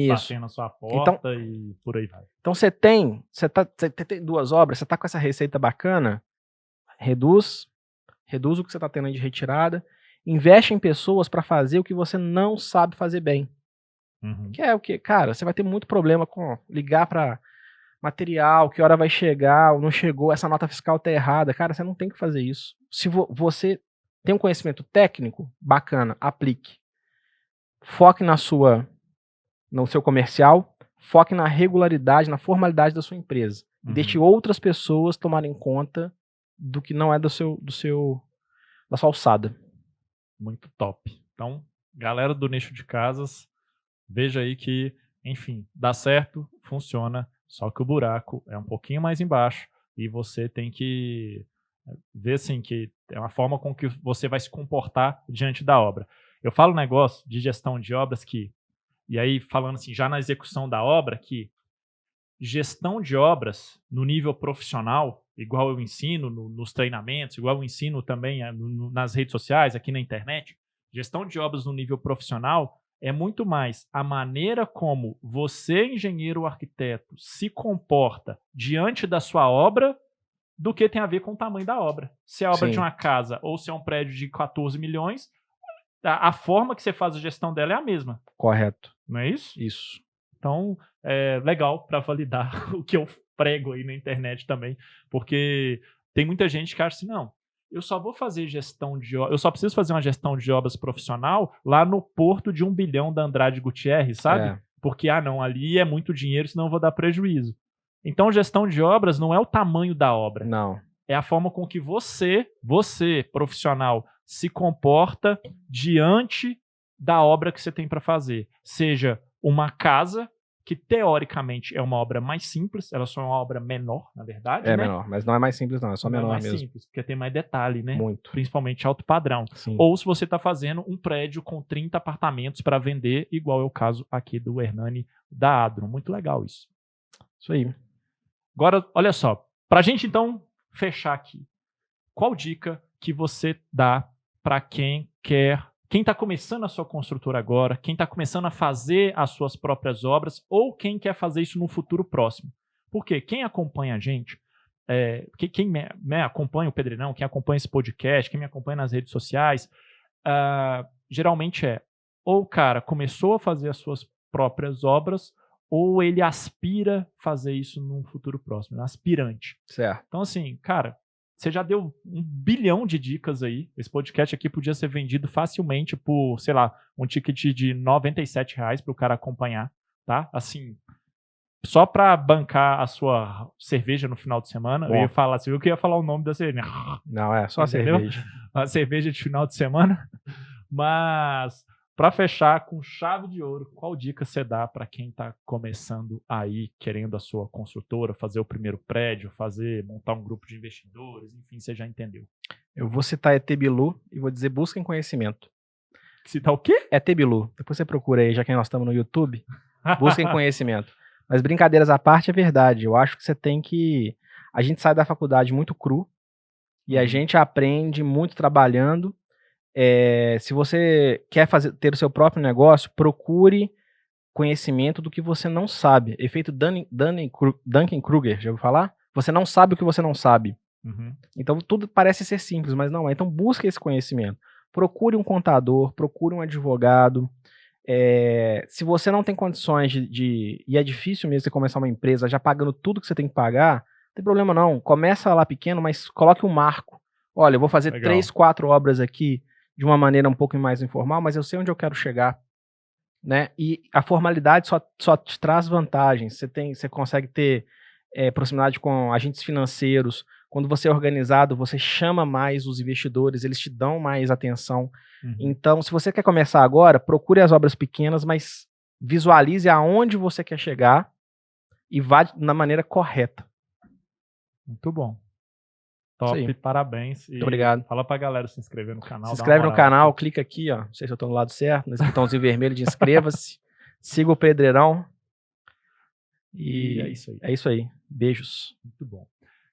batendo na sua porta, então, e por aí vai. Então você tem 2 obras, você tá com essa receita bacana, reduz o que você tá tendo aí de retirada, investe em pessoas para fazer o que você não sabe fazer bem. Que é o que? Cara, você vai ter muito problema com ligar para material, que hora vai chegar, ou não chegou, essa nota fiscal tá errada. Cara, você não tem que fazer isso. Se você tem um conhecimento técnico, bacana, aplique. Foque no seu comercial, foque na regularidade, na formalidade da sua empresa. Deixe outras pessoas tomarem conta do que não é da sua alçada. Muito top. Então, galera do nicho de casas, veja aí que, enfim, dá certo, funciona, só que o buraco é um pouquinho mais embaixo e você tem que ver, assim, que é uma forma com que você vai se comportar diante da obra. Eu falo um negócio de gestão de obras e aí falando assim, já na execução da obra, que gestão de obras no nível profissional, igual eu ensino nos treinamentos, igual eu ensino também nas redes sociais, aqui na internet, gestão de obras no nível profissional é muito mais a maneira como você, engenheiro ou arquiteto, se comporta diante da sua obra do que tem a ver com o tamanho da obra. Se é a obra de uma casa ou se é um prédio de 14 milhões, a forma que você faz a gestão dela é a mesma. Correto. Não é isso? Isso. Então, é legal para validar o que eu prego aí na internet também, porque tem muita gente que acha assim, não, eu só vou fazer gestão de obras, eu só preciso fazer uma gestão de obras profissional lá no porto de 1 bilhão da Andrade Gutierrez, sabe? Porque, não, ali é muito dinheiro, senão eu vou dar prejuízo. Então, gestão de obras não é o tamanho da obra. Não. É a forma com que você, profissional, se comporta diante da obra que você tem para fazer. Seja uma casa que teoricamente é uma obra mais simples, ela só é uma obra menor, na verdade, É né? menor, mas não é mais simples não, é só Não é menor mais mesmo. simples, porque tem mais detalhe, né? Muito. Principalmente alto padrão. Sim. Ou se você está fazendo um prédio com 30 apartamentos para vender, igual é o caso aqui do Hernani da Adro. Muito legal isso. Isso aí. Agora, olha só, para a gente então fechar aqui, qual dica que você dá para quem está começando a sua construtora agora, quem está começando a fazer as suas próprias obras, ou quem quer fazer isso no futuro próximo? Porque quem acompanha a gente, quem me acompanha o Pedrinão, quem acompanha esse podcast, quem me acompanha nas redes sociais, geralmente ou o cara começou a fazer as suas próprias obras, ou ele aspira fazer isso num futuro próximo, é um aspirante. Certo. Então, assim, cara, você já deu 1 bilhão de dicas aí. Esse podcast aqui podia ser vendido facilmente por, sei lá, um ticket de R$97 para o cara acompanhar, tá? Assim, só para bancar a sua cerveja no final de semana. Bom. Eu ia falar, você viu que eu ia falar o nome da cerveja. Não, é só Entendeu? cerveja. Uma cerveja de final de semana. Mas, para fechar com chave de ouro, qual dica você dá para quem está começando aí, querendo a sua construtora, fazer o primeiro prédio, montar um grupo de investidores, enfim, você já entendeu. Eu vou citar ET Bilu e vou dizer busquem conhecimento. Citar o quê? ET Bilu. Depois você procura aí, já que nós estamos no YouTube, busquem conhecimento. Mas brincadeiras à parte, é verdade. Eu acho que você tem que... A gente sai da faculdade muito cru e a gente aprende muito trabalhando. Se você quer ter o seu próprio negócio, procure conhecimento do que você não sabe. Efeito Dunning-Kruger, já ouviu falar? Você não sabe o que você não sabe. Então tudo parece ser simples, mas não é. Então busque esse conhecimento. Procure um contador, procure um advogado. Se você não tem condições e é difícil mesmo você começar uma empresa já pagando tudo que você tem que pagar, não tem problema não. Começa lá pequeno, mas coloque um marco. Olha, eu vou fazer 3, 4 obras aqui de uma maneira um pouco mais informal, mas eu sei onde eu quero chegar, né? E a formalidade só te traz vantagens. Você consegue ter proximidade com agentes financeiros. Quando você é organizado, você chama mais os investidores, eles te dão mais atenção. Então, se você quer começar agora, procure as obras pequenas, mas visualize aonde você quer chegar e vá na maneira correta. Muito bom. Top, parabéns. Muito obrigado. Fala pra galera se inscrever no canal. Se inscreve no canal, clica aqui, ó. Não sei se eu tô no lado certo, nesse botãozinho vermelho de inscreva-se. Siga o Pedreirão. E é isso aí. É isso aí. Beijos. Muito bom.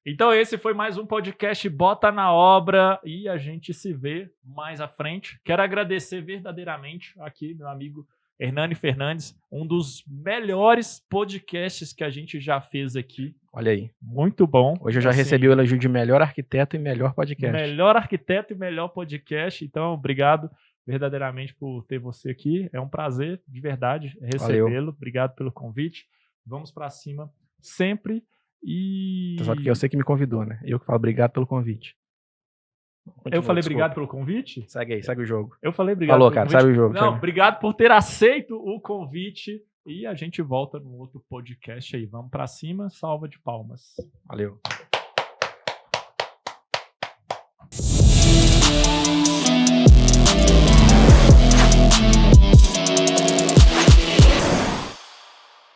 Então esse foi mais um podcast Bota na Obra e a gente se vê mais à frente. Quero agradecer verdadeiramente aqui meu amigo Hernani Fernandes, um dos melhores podcasts que a gente já fez aqui. Olha aí. Muito bom. Hoje eu já recebi o elogio de melhor arquiteto e melhor podcast. Melhor arquiteto e melhor podcast. Então, obrigado verdadeiramente por ter você aqui. É um prazer, de verdade, recebê-lo. Obrigado pelo convite. Vamos para cima sempre. E... Só porque eu sei que me convidou, né? Eu que falo obrigado pelo convite. Eu falei obrigado pelo convite? Segue aí, segue o jogo. Eu falei obrigado pelo convite. Segue o jogo. Não, obrigado por ter aceito o convite. E a gente volta no outro podcast aí. Vamos pra cima, salva de palmas. Valeu.